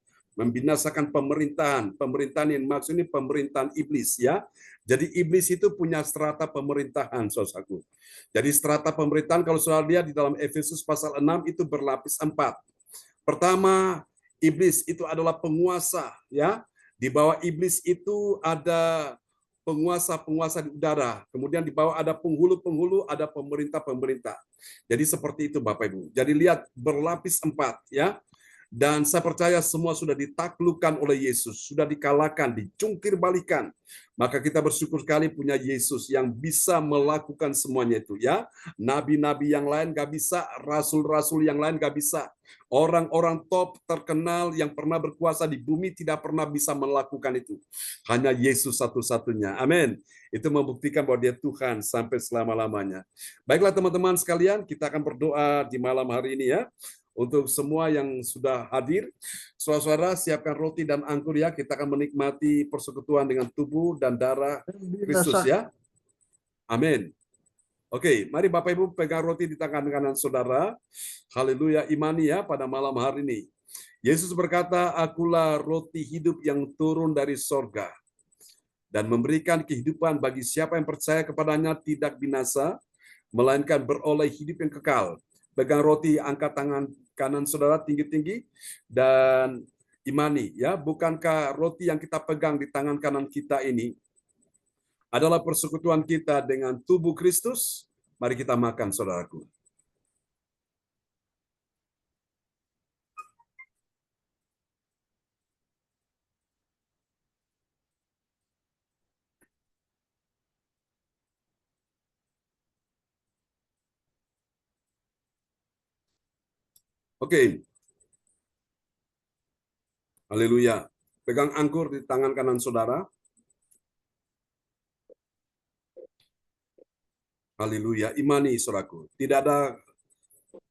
pemerintahan yang maksudnya pemerintahan iblis ya. Jadi iblis itu punya strata pemerintahan, saudaraku. Jadi strata pemerintahan kalau saudara lihat di dalam Efesus pasal 6 itu berlapis 4. Pertama, iblis itu adalah penguasa ya. Di bawah iblis itu ada penguasa-penguasa di udara. Kemudian di bawah ada penghulu-penghulu, ada pemerintah-pemerintah. Jadi seperti itu Bapak Ibu. Jadi lihat berlapis 4 ya. Dan saya percaya semua sudah ditaklukkan oleh Yesus, sudah dikalahkan, dicungkir balikan. Maka kita bersyukur sekali punya Yesus yang bisa melakukan semuanya itu ya. Nabi-nabi yang lain gak bisa, rasul-rasul yang lain gak bisa. Orang-orang top terkenal yang pernah berkuasa di bumi tidak pernah bisa melakukan itu. Hanya Yesus satu-satunya. Amin. Itu membuktikan bahwa dia Tuhan sampai selama-lamanya. Baiklah teman-teman sekalian, kita akan berdoa di malam hari ini ya. Untuk semua yang sudah hadir, saudara-saudara siapkan roti dan anggur ya, kita akan menikmati persekutuan dengan tubuh dan darah Kristus ya. Amin. Oke, mari Bapak Ibu pegang roti di tangan kanan saudara. Haleluya, imani ya pada malam hari ini. Yesus berkata, akulah roti hidup yang turun dari sorga dan memberikan kehidupan bagi siapa yang percaya kepadanya tidak binasa, melainkan beroleh hidup yang kekal. Pegang roti, angkat tangan kanan saudara tinggi-tinggi, dan imani, ya, bukankah roti yang kita pegang di tangan kanan kita ini adalah persekutuan kita dengan tubuh Kristus? Mari kita makan, saudaraku. Oke. Haleluya. Pegang anggur di tangan kanan saudara. Haleluya. Imani, saudaraku. Tidak ada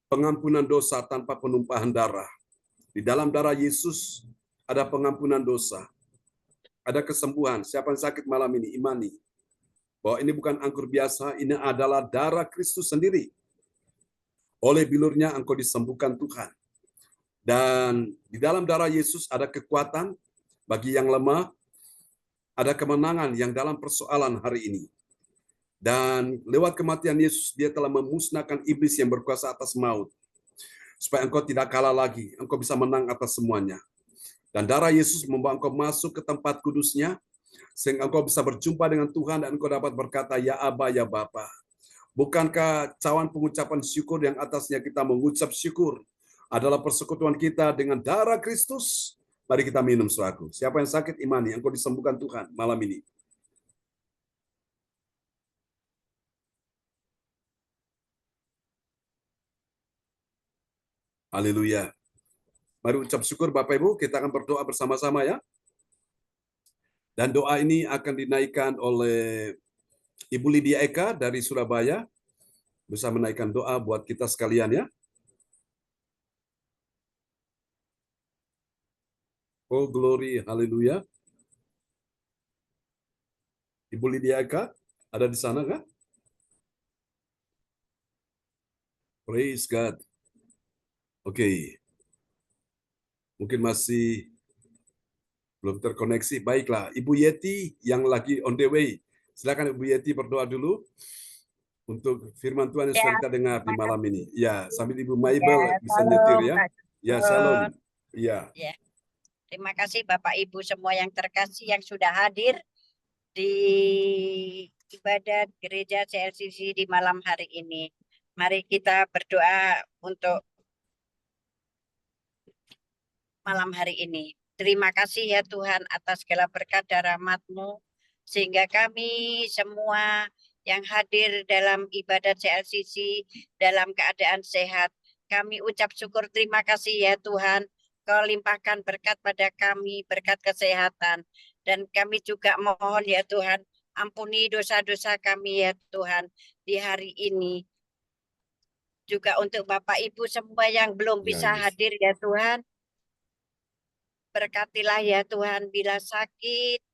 pengampunan dosa tanpa penumpahan darah. Di dalam darah Yesus ada pengampunan dosa. Ada kesembuhan. Siapa yang sakit malam ini? Imani. Bahwa ini bukan anggur biasa, ini adalah darah Kristus sendiri. Oleh bilurnya engkau disembuhkan Tuhan. Dan di dalam darah Yesus ada kekuatan bagi yang lemah, ada kemenangan yang dalam persoalan hari ini. Dan lewat kematian Yesus, dia telah memusnahkan iblis yang berkuasa atas maut. Supaya engkau tidak kalah lagi, engkau bisa menang atas semuanya. Dan darah Yesus membawa engkau masuk ke tempat kudusnya, sehingga engkau bisa berjumpa dengan Tuhan dan engkau dapat berkata, ya Aba, ya Bapa. Bukankah cawan pengucapan syukur yang atasnya kita mengucap syukur adalah persekutuan kita dengan darah Kristus? Mari kita minum, saudaraku. Siapa yang sakit imani, engkau disembuhkan Tuhan malam ini. Haleluya. Mari ucap syukur Bapak Ibu, kita akan berdoa bersama-sama ya. Dan doa ini akan dinaikkan oleh Ibu Lydia Eka dari Surabaya. Bisa menaikkan doa buat kita sekalian ya. Oh glory, haleluya. Ibu Lydia Eka, ada di sana kah? Praise God. Oke. Mungkin masih belum terkoneksi. Baiklah, Ibu Yeti yang lagi on the way. Silakan Ibu Yeti berdoa dulu untuk firman Tuhan yang sudah kita dengar di malam ini. Ya, sambil Ibu Maibel bisa nyetir ya. Ya, shalom. Ya. Terima kasih Bapak Ibu semua yang terkasih yang sudah hadir di ibadat gereja CLCC di malam hari ini. Mari kita berdoa untuk malam hari ini. Terima kasih ya Tuhan atas segala berkat dan rahmat-Mu, sehingga kami semua yang hadir dalam ibadat CLCC dalam keadaan sehat. Kami ucap syukur terima kasih ya Tuhan. Kau limpahkan berkat pada kami, berkat kesehatan. Dan kami juga mohon ya Tuhan, ampuni dosa-dosa kami ya Tuhan di hari ini. Juga untuk Bapak Ibu semua yang belum bisa hadir ya Tuhan. Berkatilah ya Tuhan, bila sakit,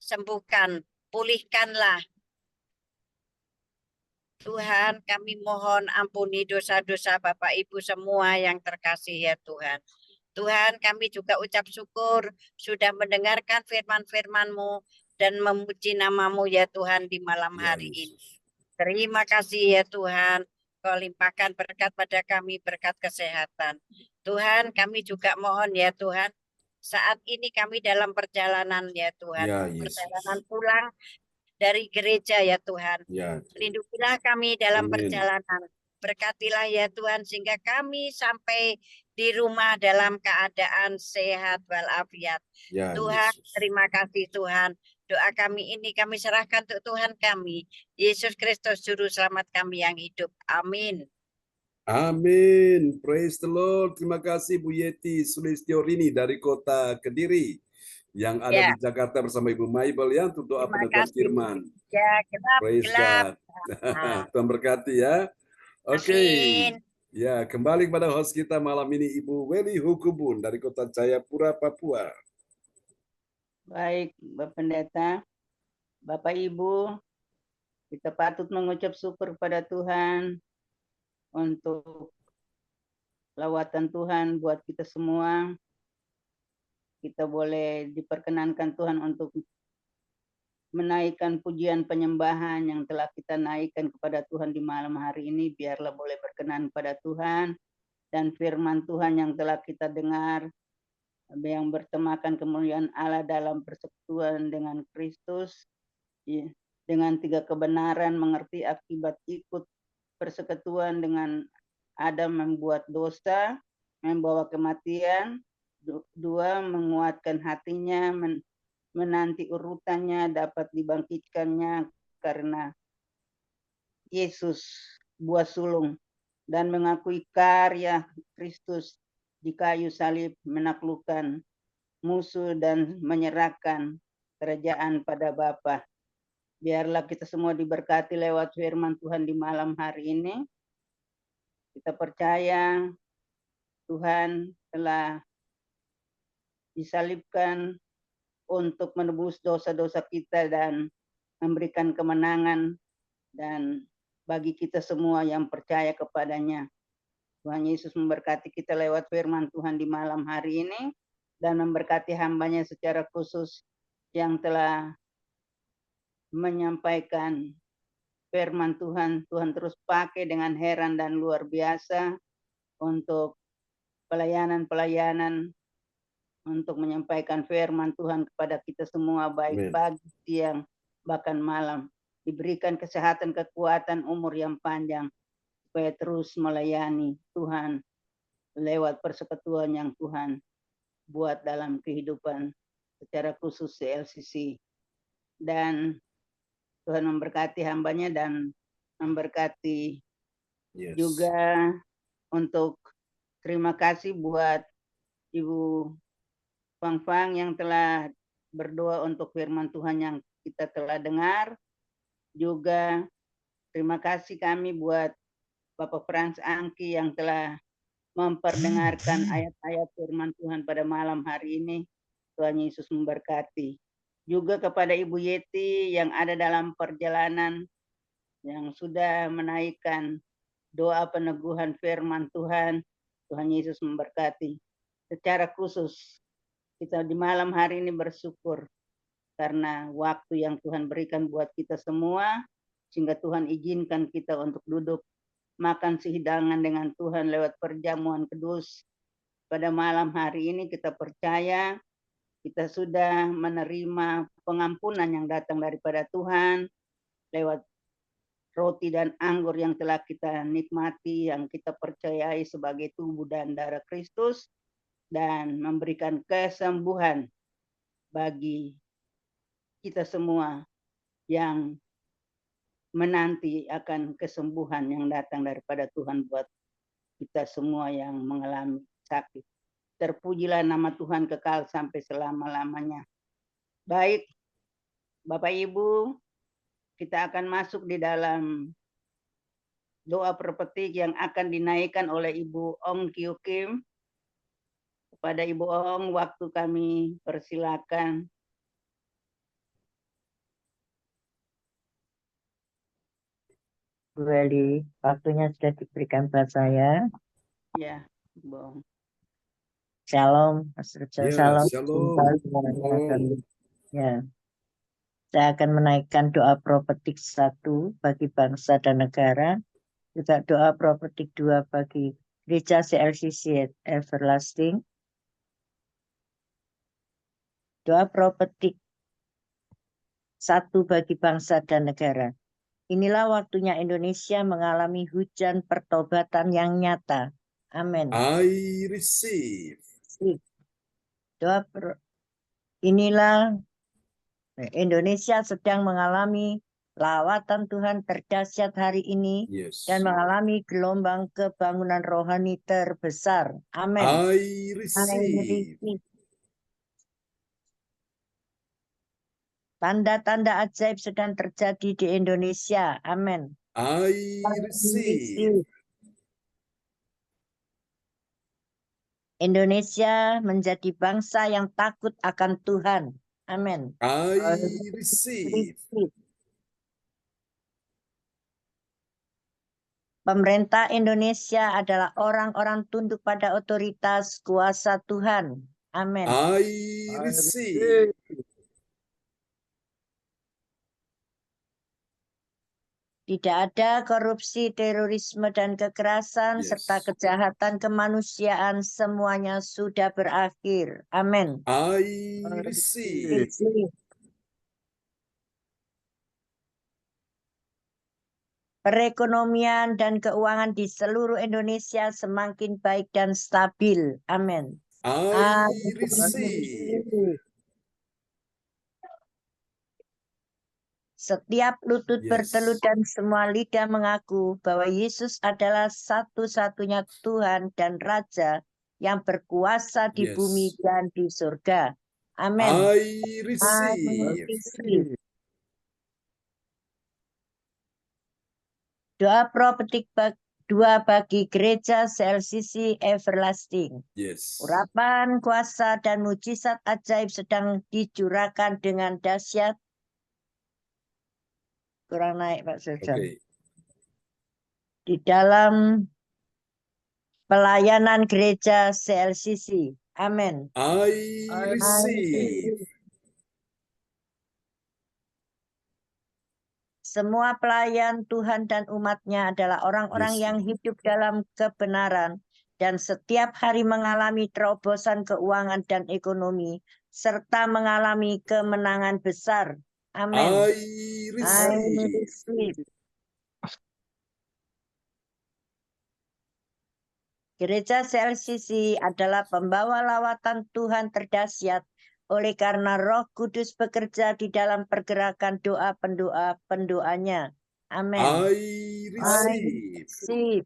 sembuhkan, pulihkanlah. Tuhan, kami mohon ampuni dosa-dosa Bapak Ibu semua yang terkasih ya Tuhan. Tuhan, kami juga ucap syukur sudah mendengarkan firman-firman-Mu dan memuji nama-Mu ya Tuhan di malam hari ini. Terima kasih ya Tuhan. Kau limpahkan berkat pada kami, berkat kesehatan. Tuhan, kami juga mohon ya Tuhan, saat ini kami dalam perjalanan ya Tuhan, perjalanan pulang dari gereja ya Tuhan. Lindungilah kami dalam perjalanan. Berkatilah ya Tuhan sehingga kami sampai di rumah dalam keadaan sehat walafiat. Tuhan, terima kasih Tuhan. Doa kami ini kami serahkan untuk Tuhan kami, Yesus Kristus Juru Selamat kami yang hidup. Amin. Amin. Praise the Lord. Terima kasih Bu Yeti Sulistiorini dari kota Kediri yang ada di Jakarta bersama Ibu Maibel ya untuk doa peneguhan firman. Ya, Praise God. Tuhan berkati ya. Oke. Ya, kembali kepada host kita malam ini Ibu Weli Hukubun dari kota Jayapura, Papua. Baik, Bapak Pendeta, Bapak Ibu, kita patut mengucap syukur kepada Tuhan untuk lawatan Tuhan buat kita semua. Kita boleh diperkenankan Tuhan untuk menaikkan pujian penyembahan yang telah kita naikkan kepada Tuhan di malam hari ini, biarlah boleh berkenan pada Tuhan, dan firman Tuhan yang telah kita dengar, yang bertemakan kemuliaan Allah dalam persekutuan dengan Kristus, dengan 3 kebenaran, mengerti akibat ikut persekutuan dengan Adam membuat dosa, membawa kematian, 2 menguatkan hatinya, menanti urutannya dapat dibangkitkannya karena Yesus buah sulung, dan mengakui karya Kristus di kayu salib, menaklukkan musuh dan menyerahkan kerajaan pada Bapa. Biarlah kita semua diberkati lewat firman Tuhan di malam hari ini. Kita percaya Tuhan telah disalibkan untuk menebus dosa-dosa kita dan memberikan kemenangan dan bagi kita semua yang percaya kepadanya. Tuhan Yesus memberkati kita lewat firman Tuhan di malam hari ini dan memberkati hambanya secara khusus yang telah menyampaikan firman Tuhan. Tuhan terus pakai dengan heran dan luar biasa untuk pelayanan-pelayanan, untuk menyampaikan firman Tuhan kepada kita semua, baik pagi, siang, bahkan malam. Diberikan kesehatan, kekuatan, umur yang panjang, supaya terus melayani Tuhan lewat persekutuan yang Tuhan buat dalam kehidupan secara khusus CLCC. Dan Tuhan memberkati hambanya dan memberkati juga untuk terima kasih buat Ibu Fang yang telah berdoa untuk firman Tuhan yang kita telah dengar. Juga terima kasih kami buat Bapak Frans Angki yang telah memperdengarkan ayat-ayat firman Tuhan pada malam hari ini. Tuhan Yesus memberkati. Juga kepada Ibu Yeti yang ada dalam perjalanan, yang sudah menaikkan doa peneguhan firman Tuhan. Tuhan Yesus memberkati. Secara khusus kita di malam hari ini bersyukur karena waktu yang Tuhan berikan buat kita semua, sehingga Tuhan izinkan kita untuk duduk makan sehidangan dengan Tuhan lewat perjamuan kudus. Pada malam hari ini kita percaya kita sudah menerima pengampunan yang datang daripada Tuhan lewat roti dan anggur yang telah kita nikmati, yang kita percayai sebagai tubuh dan darah Kristus, dan memberikan kesembuhan bagi kita semua yang menanti akan kesembuhan yang datang daripada Tuhan buat kita semua yang mengalami sakit. Terpujilah nama Tuhan kekal sampai selama-lamanya. Baik, Bapak Ibu, kita akan masuk di dalam doa perpetik yang akan dinaikkan oleh Ibu Ong Kyu Kim. Kepada Ibu Ong, waktu kami persilakan. Bu Eli, waktunya sudah diberikan buat saya. Ya, Ibu Ong. Shalom, Pastor Joe. Ya, Shalom. shalom. Ya. Saya akan menaikkan doa profetik 1 bagi bangsa dan negara, juga doa profetik 2 bagi Gereja CLCC Everlasting. Doa profetik 1 bagi bangsa dan negara. Inilah waktunya Indonesia mengalami hujan pertobatan yang nyata. Amin. I receive. Inilah Indonesia sedang mengalami lawatan Tuhan terdahsyat hari ini dan mengalami gelombang kebangunan rohani terbesar. Amin. I receive. Tanda-tanda ajaib sedang terjadi di Indonesia. Amin. I receive. Indonesia menjadi bangsa yang takut akan Tuhan. Amin. I receive. Pemerintah Indonesia adalah orang-orang tunduk pada otoritas kuasa Tuhan. Amin. I receive. Tidak ada korupsi, terorisme, dan kekerasan, serta Yes. kejahatan kemanusiaan. Semuanya sudah berakhir. Amin. I receive. Perekonomian dan keuangan di seluruh Indonesia semakin baik dan stabil. Amin. I receive. Setiap lutut Yes. bertelut dan semua lidah mengaku bahwa Yesus adalah satu-satunya Tuhan dan Raja yang berkuasa di Yes. bumi dan di surga. Amin. I receive. Doa profetik 2 bagi gereja CLCC Everlasting. Yes. Urapan, kuasa, dan mujizat ajaib sedang dicurahkan dengan dahsyat. Kurang naik, Pak Sujon. Okay. Di dalam pelayanan gereja CLCC. Amin. I receive. Semua pelayan Tuhan dan umatnya adalah orang-orang Yes, yang Lord. hidup dalam kebenaran dan setiap hari mengalami terobosan keuangan dan ekonomi serta mengalami kemenangan besar. Amin. I I receive. receive. Gereja CLCC adalah pembawa lawatan Tuhan terdahsyat oleh karena Roh Kudus bekerja di dalam pergerakan doa pendoanya. Amin. I receive. Receive.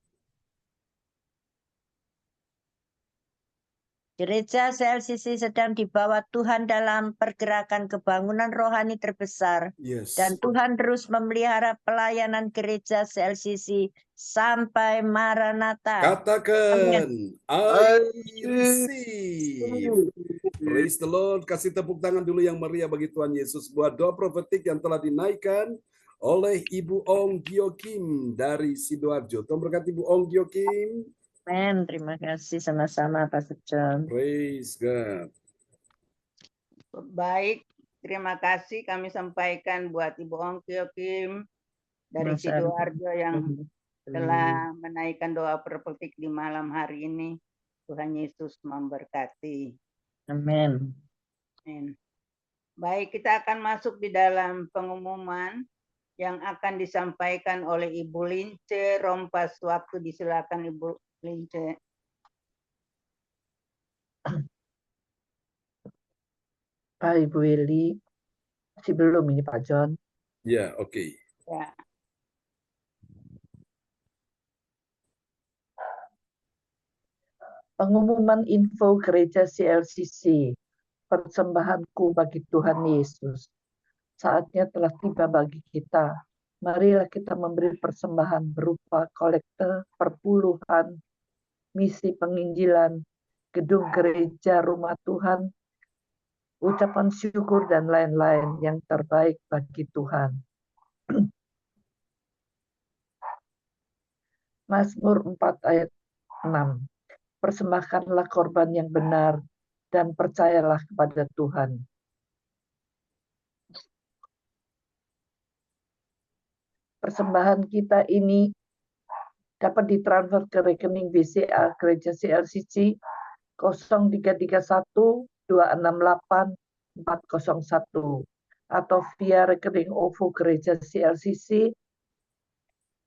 Gereja CLCC sedang dibawa Tuhan dalam pergerakan kebangunan rohani terbesar. Yes. Dan Tuhan terus memelihara pelayanan gereja CLCC sampai Maranatha. Katakan, I receive. Praise the Lord. Kasih tepuk tangan dulu yang meriah bagi Tuhan Yesus buat doa profetik yang telah dinaikkan oleh Ibu Ong Giokim dari Sidoarjo. Tuhan berkati Ibu Ong Giokim. Amin. Terima kasih sama-sama Pak John. Praise God. Baik, terima kasih kami sampaikan buat Ibu Ong Kim dari Sidoarjo yang telah menaikkan doa profetik di malam hari ini. Tuhan Yesus memberkati. Amin. Amin. Baik, kita akan masuk di dalam pengumuman yang akan disampaikan oleh Ibu Lince Rompas. Waktu disilakan Ibu Lince. Pak Ibu Willy, masih belum ini Pak John. Ya, oke. Ya. Pengumuman info gereja CLCC, persembahanku bagi Tuhan Yesus. Saatnya telah tiba bagi kita. Marilah kita memberi persembahan berupa kolekte, perpuluhan, misi penginjilan, gedung gereja, rumah Tuhan, ucapan syukur, dan lain-lain yang terbaik bagi Tuhan. Mazmur 4 ayat 6. Persembahkanlah korban yang benar dan percayalah kepada Tuhan. Persembahan kita ini dapat ditransfer ke rekening BCA Gereja CLCC 0331 268 401 atau via rekening OVO Gereja CLCC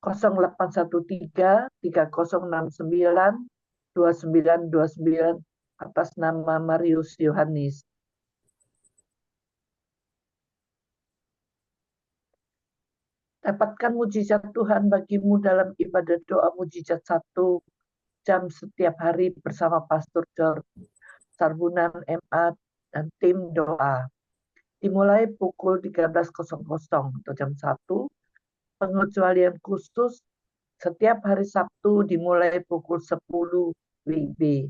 0813 3069 2929 atas nama Marius Yohanes. Dapatkan mujizat Tuhan bagimu dalam ibadah doa mujizat 1 jam setiap hari bersama Pastor George Sarbunan MA dan tim doa. Dimulai pukul 13.00 atau jam 1. Pengecualian khusus setiap hari Sabtu dimulai pukul 10 WIB.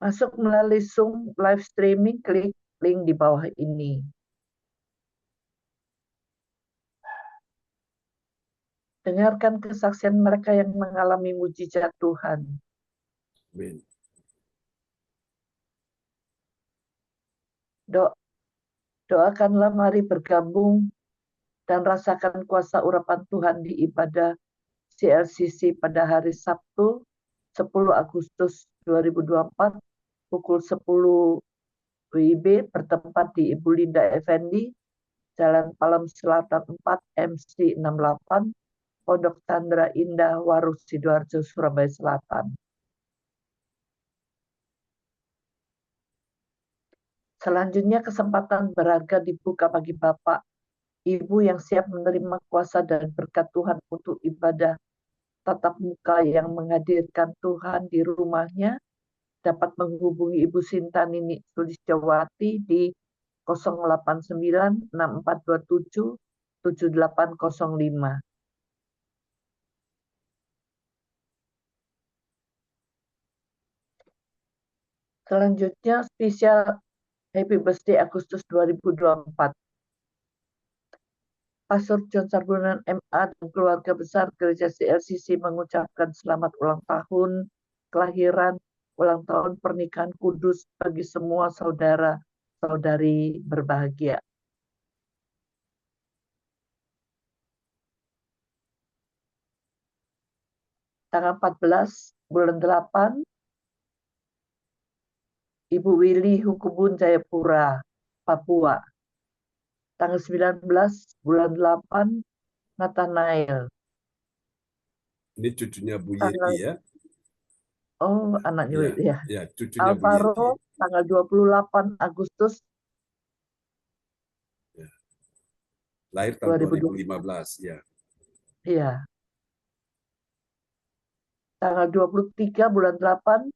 Masuk melalui Zoom live streaming, klik link di bawah ini. Dengarkan kesaksian mereka yang mengalami mujizat Tuhan. Amin. Doakanlah, mari bergabung dan rasakan kuasa urapan Tuhan di ibadah CLCC pada hari Sabtu 10 Agustus 2024 pukul 10 WIB bertempat di Ibu Linda Effendi, Jalan Palem Selatan 4 MC 68, Pondok Chandra Indah, Waru Sidoarjo, Surabaya Selatan. Selanjutnya kesempatan berharga dibuka bagi Bapak, Ibu yang siap menerima kuasa dan berkat Tuhan untuk ibadah tatap muka yang menghadirkan Tuhan di rumahnya, dapat menghubungi Ibu Sinta Nini Sulistiawati di 089 6427 7805. Selanjutnya spesial Happy Birthday Agustus 2024. Pastor John Sarbunan MA dan keluarga besar Gereja CLCC mengucapkan selamat ulang tahun kelahiran, ulang tahun pernikahan kudus bagi semua saudara-saudari berbahagia. Tanggal 14 bulan 8, Ibu Willy Hukubun Jayapura, Papua. Tanggal 19 bulan 8, Nathanael. Ini cucunya Bu Yeti ya. Oh, anaknya Willy ya. Ya, cucunya Bu Yeti. Alvaro, tanggal 28 Agustus. Ya. Lahir tahun 2015 ya. Iya. Tanggal 23 bulan 8,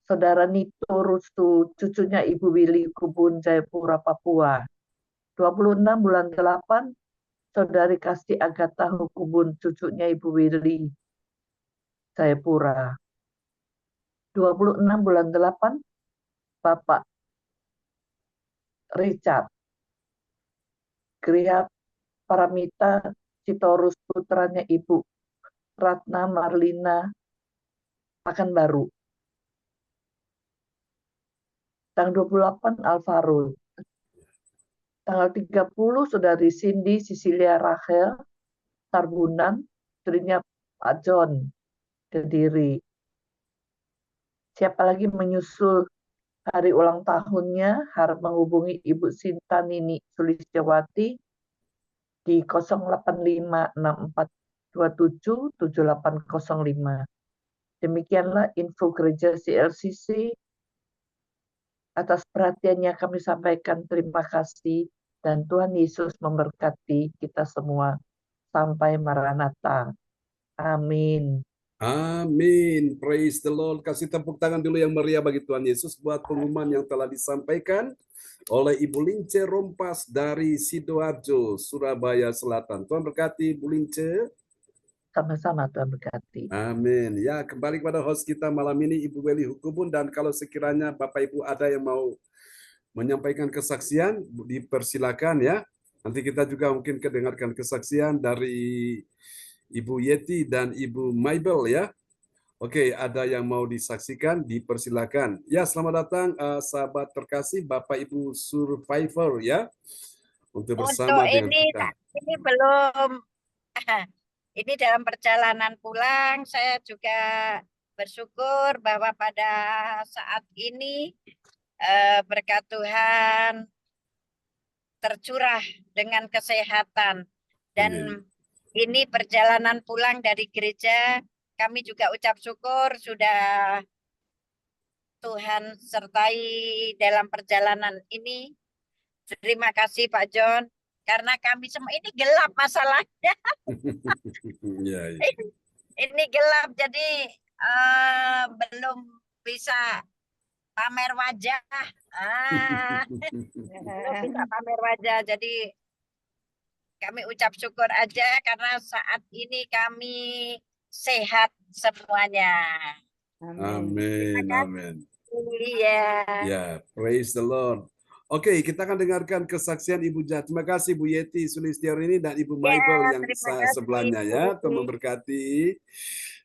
Saudara Nito Rustu, cucunya Ibu Willy Hukubun Jayapura, Papua. 26 bulan 8, Saudari Kasti Agatha Hukubun, cucunya Ibu Willy, Jayapura. 26 bulan 8, Bapak Richard Griha Paramita Sitorus, putranya Ibu Ratna Marlina Pekanbaru. Tanggal 28, Alvaro. Tanggal 30, Saudari Cindy Cecilia Rachel Sarbunan, istrinya Pak John, Kediri. Siapa lagi menyusul hari ulang tahunnya, harap menghubungi Ibu Sinta Nini Sulistiawati di 08564277805. Demikianlah info Gereja CLCC. Atas perhatiannya kami sampaikan terima kasih dan Tuhan Yesus memberkati kita semua. Sampai Maranatha. Amin. Amin. Praise the Lord. Kasih tepuk tangan dulu yang meriah bagi Tuhan Yesus buat pengumuman yang telah disampaikan oleh Ibu Lince Rompas dari Sidoarjo, Surabaya Selatan. Tuhan berkati Bu Lince. Sama-sama, Tuhan berkati. Amin. Ya, kembali kepada host kita malam ini, Ibu Willy Hukubun, dan kalau sekiranya Bapak Ibu ada yang mau menyampaikan kesaksian, dipersilakan ya. Nanti kita juga mungkin kedengarkan kesaksian dari Ibu Yeti dan Ibu Maibel ya. Oke, ada yang mau disaksikan, dipersilakan. Ya, selamat datang sahabat terkasih, Bapak Ibu Survivor ya. Untuk bersama dengan kita. Ini belum, ini dalam perjalanan pulang, saya juga bersyukur bahwa pada saat ini berkat Tuhan tercurah dengan kesehatan. Dan ini perjalanan pulang dari gereja, kami juga ucap syukur sudah Tuhan sertai dalam perjalanan ini. Terima kasih Pak John, karena kami semua ini gelap masalahnya. Ini gelap, jadi belum bisa pamer wajah. Belum bisa pamer wajah, jadi kami ucap syukur aja karena saat ini kami sehat semuanya. Amin. Amin. Iya. Ya, praise the Lord. Oke, kita akan dengarkan kesaksian Ibu Jat. Terima kasih Bu Yeti Sulistiawati dan Ibu Michael yang sebelahnya ya. Tuhan memberkati.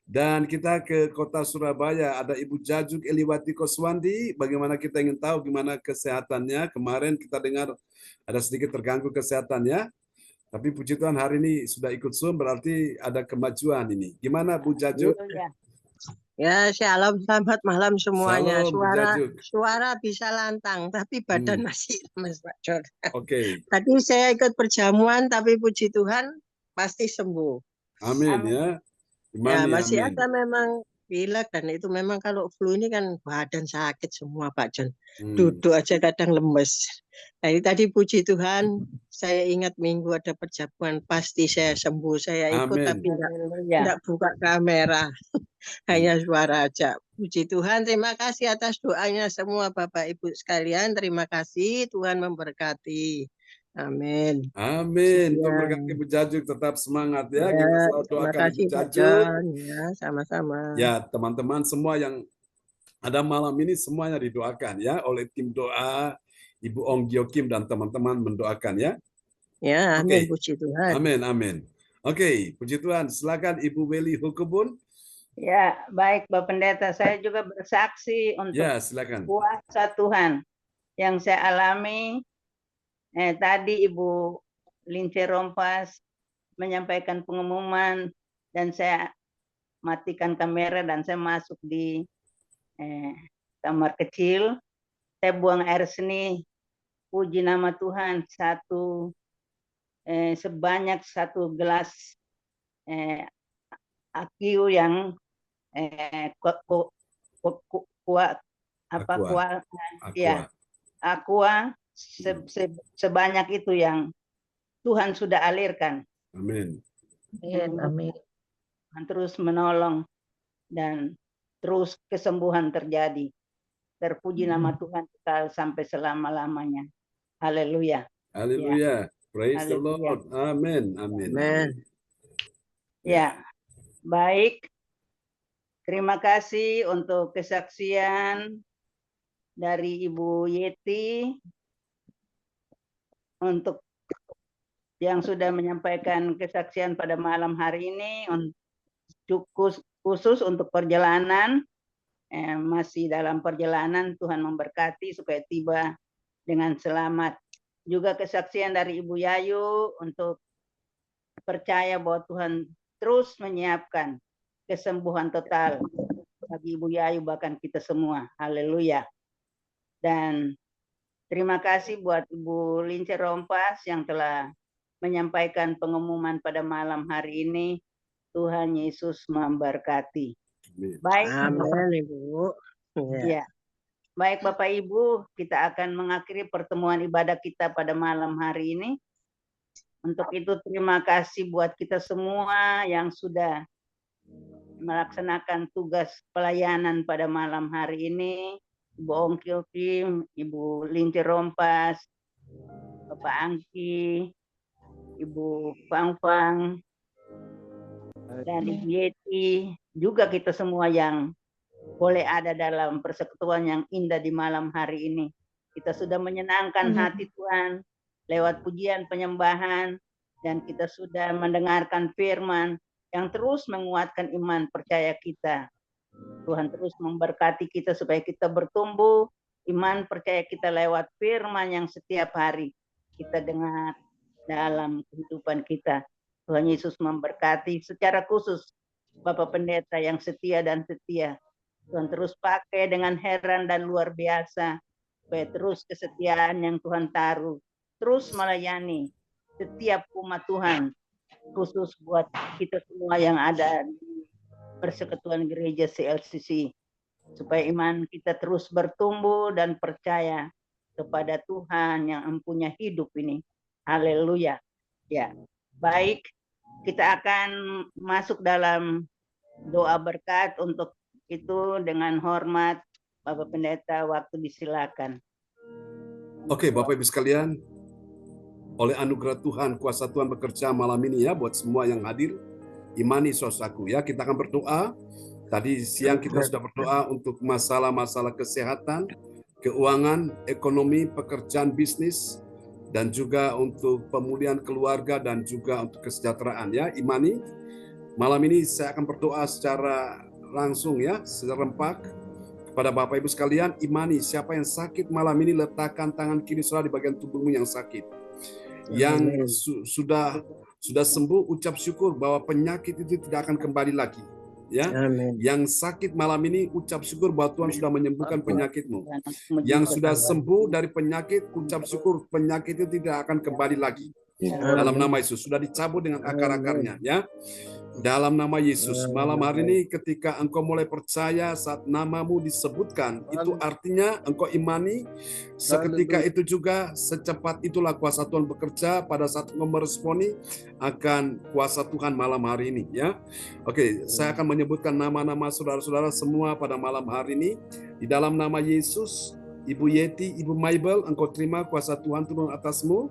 Dan kita ke kota Surabaya, ada Ibu Jajuk Eliwati Koswandi. Bagaimana kita ingin tahu gimana kesehatannya. Kemarin kita dengar ada sedikit terganggu kesehatannya. Tapi puji Tuhan hari ini sudah ikut Zoom, berarti ada kemajuan ini. Gimana Bu Jajuk? Haleluya. Ya, shalom, selamat malam semuanya. Salam Bu Jajuk. Suara bisa lantang, tapi badan masih lemes, Pak Jor. Oke. Tadi saya ikut perjamuan, tapi puji Tuhan pasti sembuh. Amin ya. Ya, Imani, masih amin. ada memang pilek, dan itu memang kalau flu ini kan badan sakit semua, Pak John. Duduk aja kadang lemes. Nah, ini tadi puji Tuhan, saya ingat minggu ada perjamuan, pasti saya sembuh. Saya ikut Amin. tapi enggak buka kamera. Hanya suara aja. Puji Tuhan, terima kasih atas doanya semua Bapak Ibu sekalian. Terima kasih, Tuhan memberkati. Amin. Amin. Ya. Tuhan berkati Bu Jajuk, tetap semangat ya. Ya, Kita selalu terima doakan kasih Ibu Pak Jajuk. John. Ya, sama-sama. Ya, teman-teman semua yang ada malam ini semuanya didoakan ya oleh tim doa Ibu Ong Gyo Kim dan teman-teman mendoakan ya. Ya, amin. Puji Tuhan. Amin, amin. Oke, puji Tuhan. Silakan Ibu Weli Hukubun. Ya, baik Bapak Pendeta, saya juga bersaksi untuk Ya, silakan. kuasa Tuhan yang saya alami. Tadi Ibu Lince Rompas menyampaikan pengumuman dan saya matikan kamera dan saya masuk di kamar kecil. Saya buang air seni, puji nama Tuhan, sebanyak 1 gelas Aqua yang Aqua sebanyak itu yang Tuhan sudah alirkan. Amin. Amin. Terus menolong dan terus kesembuhan terjadi. Terpuji nama Tuhan sampai selama-lamanya. Haleluya. Haleluya. Praise the Haleluya. Lord. Amin. Amin. Amin. Ya, baik. Terima kasih untuk kesaksian dari Ibu Yeti untuk yang sudah menyampaikan kesaksian pada malam hari ini, khusus untuk perjalanan, masih dalam perjalanan, Tuhan memberkati supaya tiba dengan selamat. Juga kesaksian dari Ibu Yayu untuk percaya bahwa Tuhan terus menyiapkan kesembuhan total bagi Ibu Yayu bahkan kita semua. Haleluya. Dan terima kasih buat Ibu Lince Rompas yang telah menyampaikan pengumuman pada malam hari ini. Tuhan Yesus memberkati. Baik. Amin, Ibu. Ya. Baik Bapak Ibu, kita akan mengakhiri pertemuan ibadah kita pada malam hari ini. Untuk itu terima kasih buat kita semua yang sudah melaksanakan tugas pelayanan pada malam hari ini. Ibu Ong Gyo Kim, Ibu Lince Rompas, Bapak Angki, Ibu Fang Fang, dan Ibu Yeti, juga kita semua yang boleh ada dalam persekutuan yang indah di malam hari ini. Kita sudah menyenangkan hati Tuhan lewat pujian penyembahan, dan kita sudah mendengarkan firman yang terus menguatkan iman percaya kita. Tuhan terus memberkati kita supaya kita bertumbuh, iman percaya kita lewat firman yang setiap hari kita dengar dalam kehidupan kita. Tuhan Yesus memberkati secara khusus Bapak Pendeta yang setia dan setia. Tuhan terus pakai dengan heran dan luar biasa, supaya terus kesetiaan yang Tuhan taruh, terus melayani setiap umat Tuhan, khusus buat kita semua yang ada di Persekutuan Gereja CLCC, supaya iman kita terus bertumbuh dan percaya kepada Tuhan yang mempunyai hidup ini. Haleluya. Ya, baik, kita akan masuk dalam doa berkat. Untuk itu dengan hormat Bapak Pendeta, waktu disilakan. Oke, Bapak Ibu sekalian, oleh anugerah Tuhan, kuasa Tuhan bekerja malam ini ya buat semua yang hadir. Imani saudaraku ya, kita akan berdoa. Tadi siang kita sudah berdoa untuk masalah-masalah kesehatan, keuangan, ekonomi, pekerjaan, bisnis, dan juga untuk pemulihan keluarga dan juga untuk kesejahteraan ya. Imani, malam ini saya akan berdoa secara langsung ya, serempak kepada Bapak Ibu sekalian. Imani, siapa yang sakit malam ini letakkan tangan kiri saudara di bagian tubuhmu yang sakit. Yang sudah sembuh, ucap syukur bahwa penyakit itu tidak akan kembali lagi. Ya, yang sakit malam ini ucap syukur bahwa Tuhan sudah menyembuhkan penyakitmu. Yang sudah sembuh dari penyakit, ucap syukur penyakit itu tidak akan kembali lagi. Dalam nama Yesus sudah dicabut dengan akar-akarnya, ya. Dalam nama Yesus, malam hari ini ketika engkau mulai percaya saat namamu disebutkan, itu artinya engkau imani, seketika itu juga secepat itulah kuasa Tuhan bekerja pada saat engkau meresponi akan kuasa Tuhan malam hari ini, ya. Oke, saya akan menyebutkan nama-nama saudara-saudara semua pada malam hari ini. Di dalam nama Yesus, Ibu Yeti, Ibu Maibel, engkau terima kuasa Tuhan turun atasmu.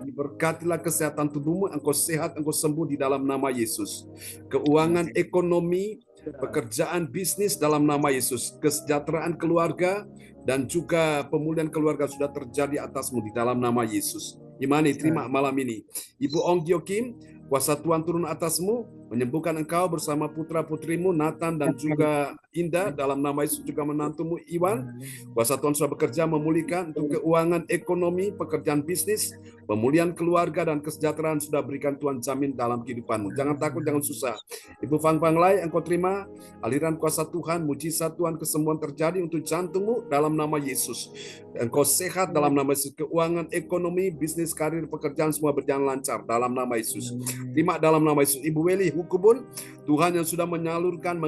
Diberkatilah kesehatan tubuhmu, engkau sehat, engkau sembuh di dalam nama Yesus. Keuangan, ekonomi, pekerjaan, bisnis dalam nama Yesus. Kesejahteraan keluarga dan juga pemulihan keluarga sudah terjadi atasmu di dalam nama Yesus. Imani, terima malam ini. Ibu Ong Gyokim, kuasa Tuhan turun atasmu, menyembuhkan engkau bersama putra-putrimu Nathan dan juga Indah, dalam nama Yesus juga menantumu Iwan. Kuasa Tuhan sudah bekerja memulihkan untuk keuangan, ekonomi, pekerjaan bisnis, pemulihan keluarga dan kesejahteraan sudah berikan Tuhan jamin dalam kehidupanmu. Jangan takut, jangan susah. Ibu Fang Fang Lai, engkau terima aliran kuasa Tuhan, mujizat Tuhan, kesembuhan terjadi untuk jantungmu dalam nama Yesus. Engkau sehat dalam nama Yesus. Keuangan, ekonomi, bisnis, karir, pekerjaan semua berjalan lancar dalam nama Yesus. Terima dalam nama Yesus. Ibu Weli Hukubun, Tuhan yang sudah mengalirkan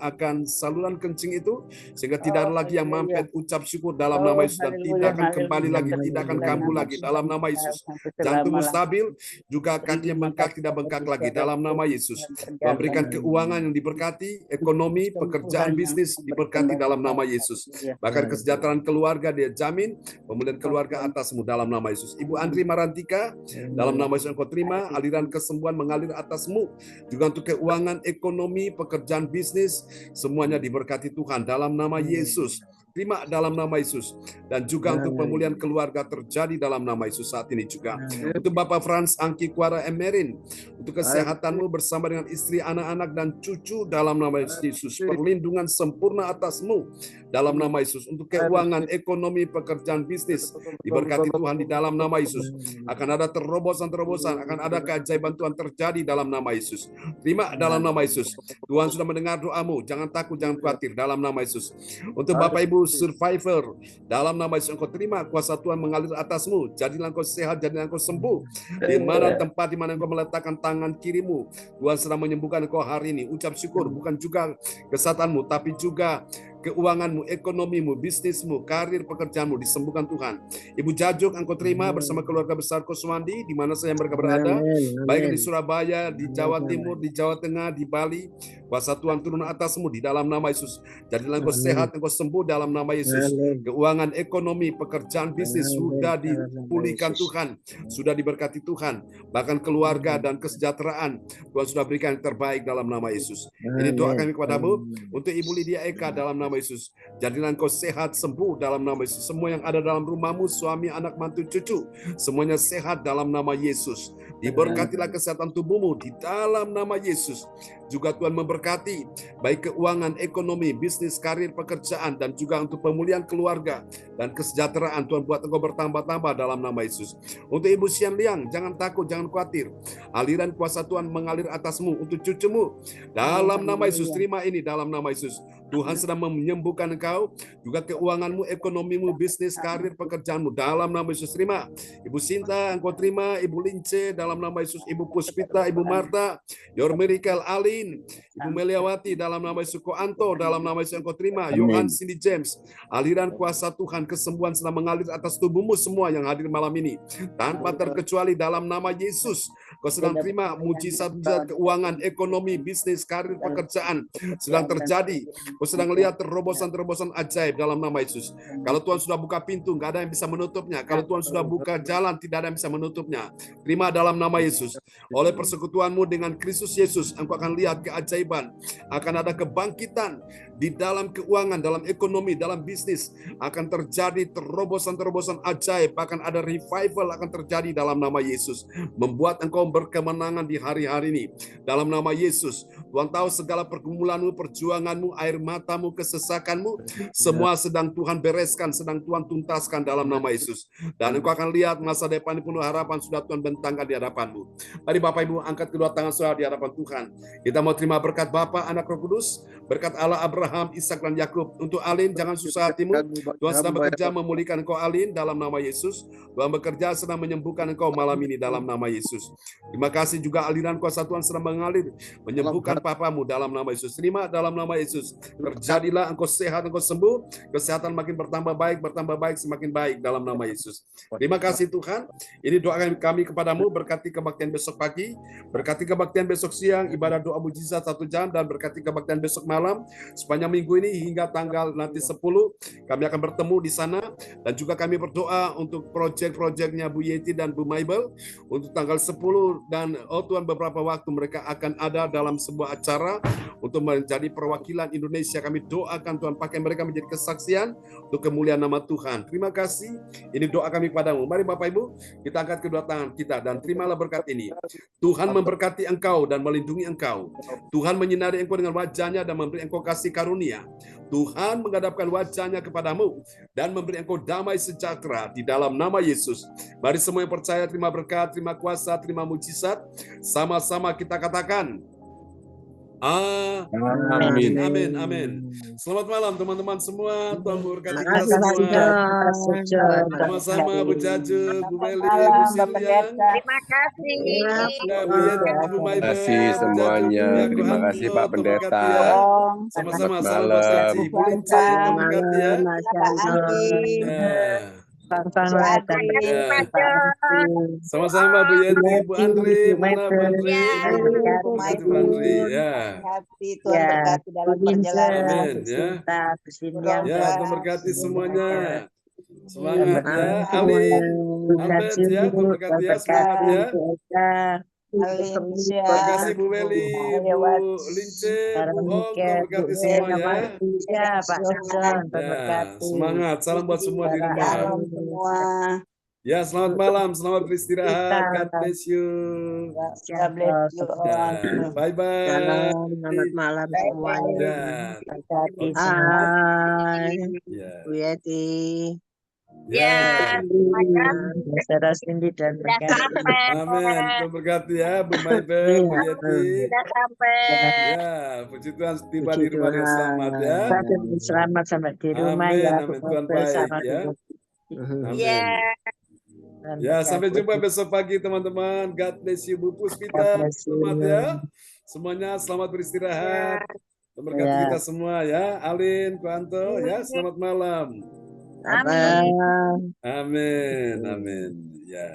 akan saluran kencing itu sehingga tidak ada lagi yang mampet, ucap syukur dalam nama Yesus dan tidak akan kembali lagi, tidak akan kambuh lagi dalam nama Yesus. Jantungmu stabil, juga kakinya bengkak tidak bengkak lagi dalam nama Yesus. Memberikan keuangan yang diberkati, ekonomi, pekerjaan, bisnis diberkati dalam nama Yesus. Bahkan kesejahteraan keluarga dia jamin, pemulihan keluarga atasmu dalam nama Yesus. Ibu Andri Marantika, dalam nama Yesus engkau terima aliran kesembuhan mengalir atasmu. Juga untuk keuangan, ekonomi, pekerjaan, bisnis, semuanya diberkati Tuhan dalam nama Yesus. Terima dalam nama Yesus. Dan juga untuk pemulihan keluarga terjadi dalam nama Yesus saat ini juga. Untuk Bapak Frans Angki Kuara Emerin, untuk kesehatanmu bersama dengan istri, anak-anak, dan cucu dalam nama Yesus. Perlindungan sempurna atasmu dalam nama Yesus. Untuk keuangan, ekonomi, pekerjaan, bisnis, diberkati Tuhan di dalam nama Yesus. Akan ada terobosan-terobosan, akan ada keajaiban Tuhan terjadi dalam nama Yesus. Terima dalam nama Yesus. Tuhan sudah mendengar doamu. Jangan takut, jangan khawatir dalam nama Yesus. Untuk Bapak Ibu survivor, dalam nama Yesus engkau terima kuasa Tuhan mengalir atasmu. Jadilah engkau sehat, jadilah engkau sembuh. Di mana tempat di mana engkau meletakkan tangan kirimu, Tuhan sedang menyembuhkan engkau hari ini. Ucap syukur, bukan juga kesehatanmu, tapi juga keuanganmu, ekonomimu, bisnismu, karir, pekerjaanmu disembuhkan Tuhan. Ibu Jajuk engkau terima bersama keluarga besar Kuswandi di mana saja mereka berada, baik di Surabaya, di Jawa Timur, di Jawa Tengah, di Bali. Kuasa Tuhan turun atasmu di dalam nama Yesus. Jadilah engkau sehat, engkau sembuh dalam nama Yesus. Keuangan, ekonomi, pekerjaan, bisnis sudah dipulihkan Tuhan, sudah diberkati Tuhan. Bahkan keluarga dan kesejahteraan Tuhan sudah berikan yang terbaik dalam nama Yesus. Ini doa kami kepadamu untuk Ibu Lydia Eka dalam nama Yesus. Jadilah engkau sehat, sembuh dalam nama Yesus. Semua yang ada dalam rumahmu, suami, anak, mantu, cucu, semuanya sehat dalam nama Yesus. Diberkatilah kesehatan tubuhmu di dalam nama Yesus. Juga Tuhan memberkati baik keuangan, ekonomi, bisnis, karir, pekerjaan, dan juga untuk pemulihan keluarga dan kesejahteraan. Tuhan buat engkau bertambah-tambah dalam nama Yesus. Untuk Ibu Sian Liang, jangan takut, jangan khawatir. Aliran kuasa Tuhan mengalir atasmu untuk cucumu. Dalam nama Yesus, terima ini dalam nama Yesus. Tuhan sedang menyembuhkan engkau, juga keuanganmu, ekonomimu, bisnis, karir, pekerjaanmu. Dalam nama Yesus, terima. Ibu Sinta, engkau terima. Ibu Lince, dalam nama Yesus. Ibu Puspita, Ibu Marta, Your Miracle Ali, Ibu Meliawati, dalam nama Yesus. Ko Anto, dalam nama Yesus engkau terima. Yohan Cindy James, aliran kuasa Tuhan, kesembuhan sedang mengalir atas tubuhmu semua yang hadir malam ini. Tanpa terkecuali dalam nama Yesus. Kau sedang terima mujizat-mujizat keuangan, ekonomi, bisnis, karir, pekerjaan sedang terjadi. Kau sedang lihat terobosan-terobosan ajaib dalam nama Yesus. Kalau Tuhan sudah buka pintu, nggak ada yang bisa menutupnya. Kalau Tuhan sudah buka jalan, tidak ada yang bisa menutupnya. Terima dalam nama Yesus. Oleh persekutuanmu dengan Kristus Yesus, engkau akan lihat keajaiban. Akan ada kebangkitan di dalam keuangan, dalam ekonomi, dalam bisnis. Akan terjadi terobosan-terobosan ajaib. Akan ada revival akan terjadi dalam nama Yesus. Membuat engkau Engkau berkemenangan di hari-hari ini. Dalam nama Yesus, Tuhan tahu segala pergumulanmu, perjuanganmu, air matamu, kesesakanmu, semua sedang Tuhan bereskan, sedang Tuhan tuntaskan dalam nama Yesus. Dan engkau akan lihat masa depan yang penuh harapan sudah Tuhan bentangkan di hadapanmu. Mari Bapak Ibu angkat kedua tangan saudara di hadapan Tuhan. Kita mau terima berkat Bapa, Anak, Roh Kudus, berkat Allah Abraham, Ishak dan Yakub. Untuk Alin, jangan susah hatimu. Tuhan sedang bekerja memulihkan engkau Alin dalam nama Yesus. Tuhan bekerja sedang menyembuhkan engkau malam ini dalam nama Yesus. Terima kasih juga aliran kuasa Tuhan sedang mengalir, menyembuhkan papamu dalam nama Yesus. Terima dalam nama Yesus. Terjadilah engkau sehat, engkau sembuh. Kesehatan makin bertambah baik, semakin baik dalam nama Yesus. Terima kasih Tuhan. Ini doa kami kepadamu, berkati kebaktian besok pagi, berkati kebaktian besok siang, ibadah doa mujizat 1 jam, dan berkati kebaktian besok malam. Sepanjang minggu ini hingga tanggal nanti 10, kami akan bertemu di sana. Dan juga kami berdoa untuk proyek-proyeknya Bu Yeti dan Bu Maibel untuk tanggal 10, dan Tuhan beberapa waktu mereka akan ada dalam sebuah acara untuk menjadi perwakilan Indonesia. Kami doakan Tuhan pakai mereka menjadi kesaksian untuk kemuliaan nama Tuhan. Terima kasih. Ini doa kami padamu. Mari Bapak Ibu, kita angkat kedua tangan kita dan terimalah berkat ini. Tuhan memberkati engkau dan melindungi engkau. Tuhan menyinari engkau dengan wajahnya dan memberi engkau kasih karunia. Tuhan menghadapkan wajahnya kepadamu dan memberi engkau damai sejahtera di dalam nama Yesus. Mari semua yang percaya terima berkat, terima kuasa, terima mujizat. Sama-sama kita katakan, amin, amin, amin. Selamat malam teman-teman semua. Tuhan memberkati kita semua. Sama-sama Bu Jaju, Bu Meli, Bu Silian. Terima kasih. Bu Yeti, Bu Maibel. Terima kasih semuanya. Terima kasih Pak Pendeta. Sama-sama. Selamat Salam buat malam. Ibu Lince, Tuhan berkati ya. Sama-sama Bu Yeti, Bu Andri, mana Bu Andri? Bu Andri, ya. Tuhan berkati dalam perjalanan. Amin, ya. Ya, Tuhan berkati semuanya. Semangat ya, Ali, Albert ya, Tuhan berkati ya, semangat ya. Terima kasih Bu Weli, Bu Lince, Bu Ong, Tuhan berkati semua ya. Semangat, salam buat semua di rumah. Ya, selamat malam, selamat beristirahat. God bless you. God bless you all. Bye bye. Selamat malam semuanya. Hai, Bu Yeti. Ya, terima kasih. Saudara Cindy dan berkati. Amin. Tuhan berkati ya, Bu Maibel, Bu Yeti. Sudah sampai. Ya, puji Tuhan tiba di rumah yang selamat ya. Selamat sampai di rumah Amin, ya. amin. Tuhan baik ya. Ya. Amin. Ya, sampai jumpa besok pagi teman-teman. God bless you Bu Puspita. Selamat ya. Semuanya selamat beristirahat. Memberkati kita semua ya. Alin, Kuanto ya. Selamat malam. Amin. Amin. Amin. Ya.